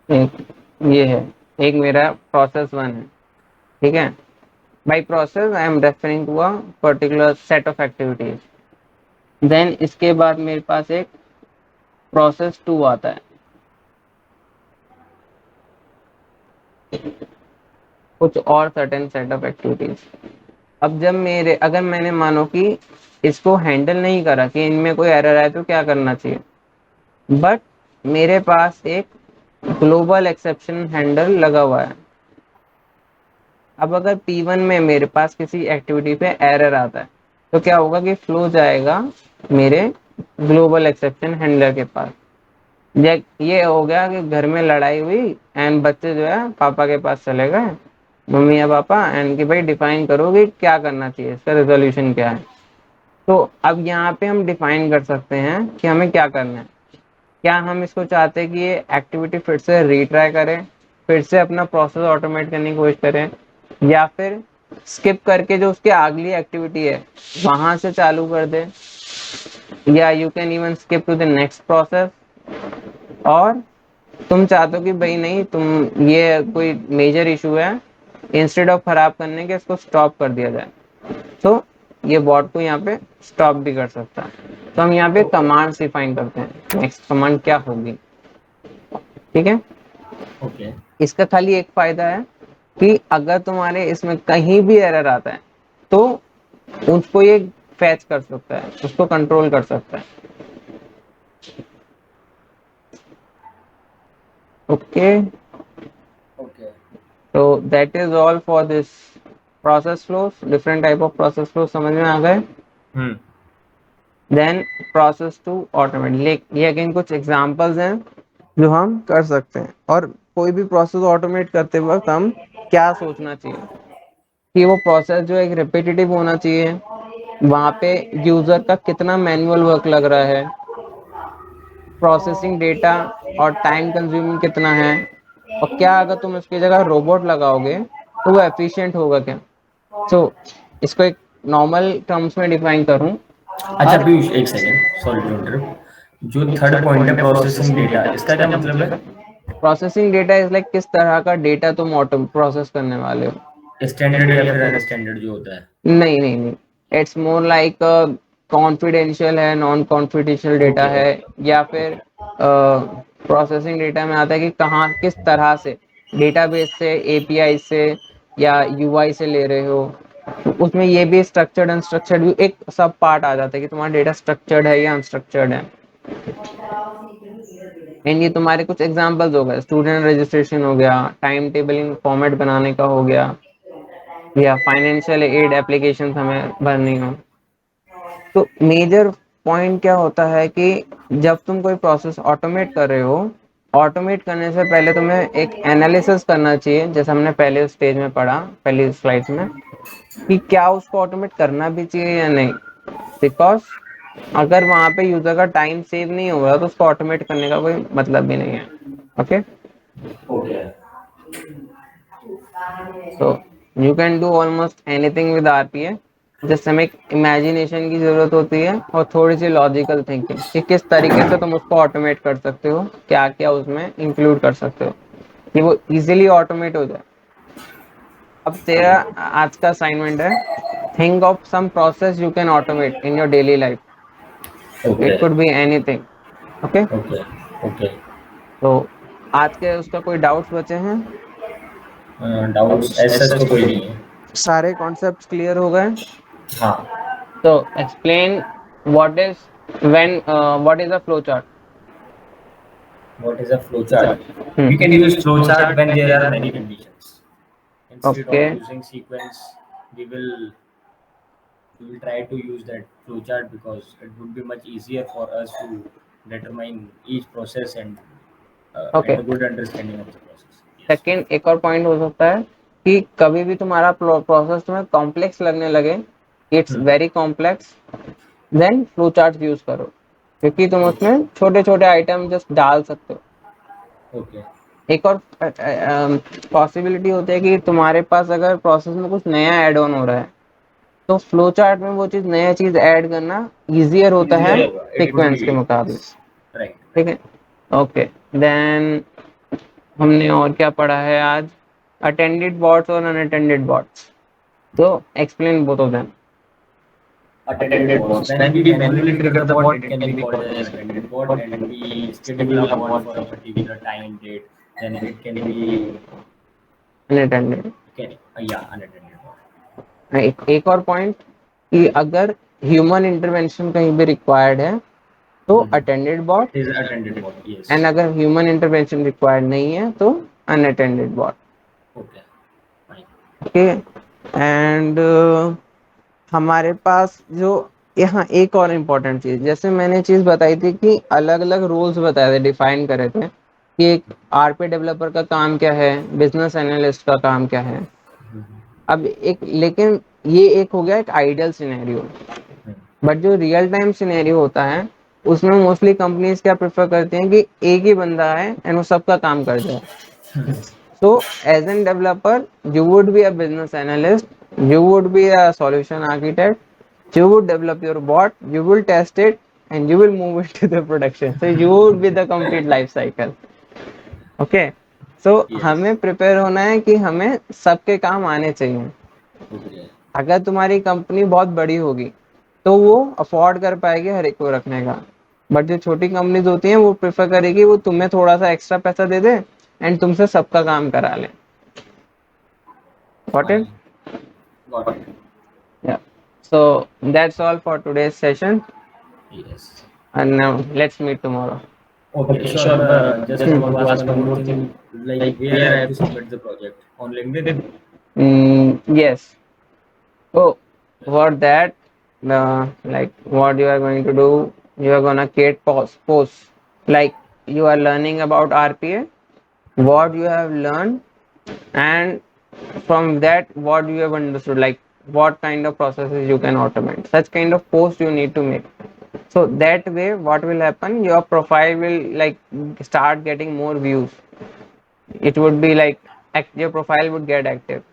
एक ये है, एक मेरा प्रोसेस वन है. ठीक है. By process I am referring to a particular set of activities. Then इसके बाद मेरे पास एक प्रोसेस टू आता है, कुछ और सर्टेन सेट ऑफ एक्टिविटीज। अब जब मेरे अगर मैंने मानो कि इसको हैंडल नहीं करा कि इनमें कोई एरर आए तो क्या करना चाहिए, बट मेरे पास एक ग्लोबल एक्सेप्शन हैंडल लगा हुआ है। अब अगर P1 में मेरे पास किसी एक्टिविटी पे एरर आता है तो क्या होगा कि फ्लो जाएगा मेरे ग्लोबल एक्सेप्शन हैंडलर के पास। ये हो गया कि घर में लड़ाई हुई एंड बच्चे जो है पापा के पास चले गए, मम्मी या पापा, एंड कि भाई डिफाइन करो कि क्या करना चाहिए, इसका रेजोल्यूशन क्या है। तो अब यहाँ पे हम डिफाइन कर सकते हैं कि हमें क्या करना है। क्या हम इसको चाहते हैं कि ये एक्टिविटी फिर से रीट्राई करें, फिर से अपना प्रोसेस ऑटोमेट करने की कोशिश करें, या फिर स्किप करके जो उसकी अगली एक्टिविटी है वहां से चालू कर दे, या you can even skip to the next process. और तुम चाहते हो कि भाई नहीं, तुम ये कोई मेजर इशू है, इंस्टेड ऑफ खराब करने के इसको स्टॉप कर दिया जाए, तो ये बॉट को यहाँ पे स्टॉप भी कर सकता है। तो हम यहाँ पे कमांड डिफाइन करते हैं, नेक्स्ट कमांड क्या होगी। ठीक है। ओके इसका खाली एक फायदा है कि अगर तुम्हारे इसमें कहीं भी एरर आता है तो उसको ये फैच कर सकता है, उसको कंट्रोल कर सकता है। Okay, okay. तो that is all for this process flows. Different type of process flow समझ में आ गए। Hmm. Then process to automate, ये अगेन कुछ एग्जांपल्स हैं जो हम कर सकते हैं। और कोई भी प्रोसेस ऑटोमेट करते वक्त हम क्या सोचना चाहिए कि वो प्रोसेस जो एक रिपीटेटिव होना चाहिए, वहां पे यूजर का कितना मैनुअल वर्क लग रहा है, प्रोसेसिंग डेटा और टाइम कंज्यूमिंग कितना है, और क्या अगर तुम इसकी जगह रोबोट लगाओगे तो वो एफिशिएंट होगा क्या। सो इसको एक नॉर्मल टर्म्स में डिफाइन करूं। अच्छा हर पीयूष, एक सेकेंड, सॉरी टू इंटरप्ट। जो थर्ड पॉइंट है प्रोसेसिंग डेटा, इसका क्या मतलब है? प्रोसेसिंग डेटा इज लाइक किस तरह का डेटा तुम ऑटो प्रोसेस करने वाले हो। स्टैंडर्ड या फिर अनस्टैंडर्ड जो होता है? नहीं नहीं नहीं, इट्स मोर लाइक कॉन्फिडेंशियल है, नॉन कॉन्फिडेंशियल डेटा ओके है, या फिर ओके प्रोसेसिंग डेटा में आता है कि कहाँ किस तरह से डेटाबेस से, एपीआई से या यूआई से ले रहे हो। उसमें ये भी स्ट्रक्चर्ड अनस्ट्रक्चर्ड भी एक सब पार्ट आ जाता है कि तुम्हारा डेटा स्ट्रक्चर्ड है या अनस्ट्रक्चर्ड है। एंड ये तुम्हारे कुछ एग्जांपल्स हो गए, स्टूडेंट रजिस्ट्रेशन हो गया, टाइम टेबलिंग फॉर्मेट बनाने का हो गया, या फाइनेंशियल एड एप्लीकेशन हमें भरनी हो। तो मेजर पॉइंट क्या होता है कि जब तुम कोई प्रोसेस ऑटोमेट कर रहे हो, ऑटोमेट करने से पहले तुम्हें एक एनालिसिस करना चाहिए, जैसे हमने पहले स्टेज में पढ़ा, पहली स्लाइड्स में, कि क्या उसको ऑटोमेट करना भी चाहिए या नहीं। बिकॉज अगर वहां पे यूजर का टाइम सेव नहीं हो रहा तो उसको ऑटोमेट करने का कोई मतलब भी नहीं है। Okay, okay. तो you can do almost anything with RPA. Just हमें इमेजिनेशन की जरूरत होती है और थोड़ी सी लॉजिकल थिंकिंग कि किस तरीके से तुम उसको ऑटोमेट कर सकते हो, क्या क्या उसमें इंक्लूड कर सकते हो कि वो इजीली ऑटोमेट हो जाए। अब तेरा आज का असाइनमेंट है, think of some process you can automate in your daily life. Okay it could be anything. Okay, okay okay. तो आज के उसका कोई डाउट्स बचे हैं? डाउट्स एज सच तो कोई नहीं है। सारे कॉन्सेप्ट्स क्लियर हो गए? हाँ। तो explain what is when what is a flow chart. What is a flow chart? We can use flow chart when there are many conditions. Instead okay, of using sequence, we will we will try to use that flow chart because it would be much easier for us to determine each process and okay. get a good understanding of the process. Yes. Second एक और point हो सकता है कि कभी भी तुम्हारा process तुम्हें कॉम्प्लेक्स लगने लगे, it's Hmm. Very complex, then flow chart use करो, क्योंकि तुम उसमें छोटे छोटे आइटम जस्ट डाल सकते हो। Okay. एक और पॉसिबिलिटी होती है कि तुम्हारे पास अगर प्रोसेस में कुछ नया ऐड ऑन हो रहा है तो फ्लो चार्ट में वो चीज, नया चीज ऐड करना इजियर होता है Easier होगा. It would सीक्वेंस के be मुकाबले। right. ठीक Right. है, ओके। देन हमने और क्या पढ़ा है आज? अटेंडेड बॉट्स और unattended bots. So explain both of them. Attended bots. When we manually trigger the bot, it can be called as an attended bot, and we schedule a bot for a particular time date. Then it can be Unattended. can yeah, unattended bot. एक और point कि अगर human intervention कहीं भी required है तो attended bot, It is attended bot. Yes. And अगर human intervention required नहीं है तो unattended bot. Okay. Fine. Okay. And हमारे पास जो यहाँ एक और इम्पोर्टेंट चीज, जैसे मैंने चीज बताई थी कि अलग अलग रोल्स बताए थे, डिफाइन करे थे कि एक आरपी डेवलपर का काम क्या है, बिजनेस एनालिस्ट का काम क्या है. अब एक लेकिन ये एक हो गया एक आइडियल सिनेरियो, बट जो रियल टाइम सिनेरियो होता है उसमें मोस्टली कंपनीज क्या प्रेफर करती हैं कि एक ही बंदा है एंड वो सबका काम कर जाए. So as an developer, you would be a business analyst, you would be a solution architect, you would develop your bot, you will test it, and you will move it to the production. So you would be the complete life cycle. Okay. So Yes. हमें prepare होना है कि हमें सबके काम आने चाहिए. Okay. अगर तुम्हारी कंपनी बहुत बड़ी होगी तो वो अफोर्ड कर पाएगी हर एक को रखने का, बट जो छोटी कंपनीज होती हैं वो प्रेफर करेगी वो तुम्हें थोड़ा सा एक्स्ट्रा पैसा दे दे एंड तुमसे सबका काम करा ले. Got it? Fine. Got it. Yeah. So that's all for today's session, Yes. and now let's meet tomorrow. Okay, sure. Just want to ask one more thing. Like, where I have to submit the project on LinkedIn? Yes. So for that, like what you are going to do, you are gonna create posts like you are learning about RPA, what you have learned, and from that what you have understood, like what kind of processes you can automate. Such kind of post you need to make. So that way, what will happen? Your profile will like start getting more views. It would be like your profile would get active,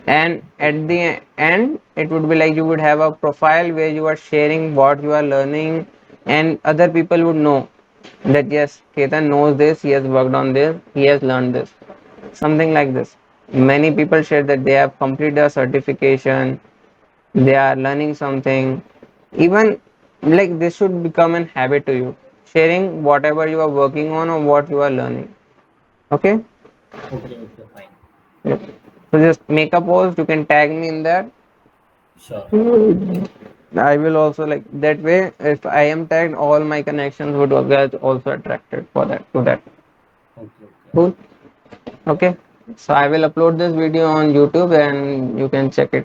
and at the end it would be like you would have a profile where you are sharing what you are learning, and other people would know that yes, Ketan knows this, he has worked on this, he has learned this, something like this. Many people share that they have completed a certification, they are learning something. Even like this should become an habit to you, sharing whatever you are working on or what you are learning. Okay. Okay, okay, fine. Yep. So just make a post, you can tag me in that. Sure. I will also like that way. If I am tagged, all my connections would get also attracted for that to that. Okay, okay. Cool. Okay. So I will upload this video on YouTube and you can check it.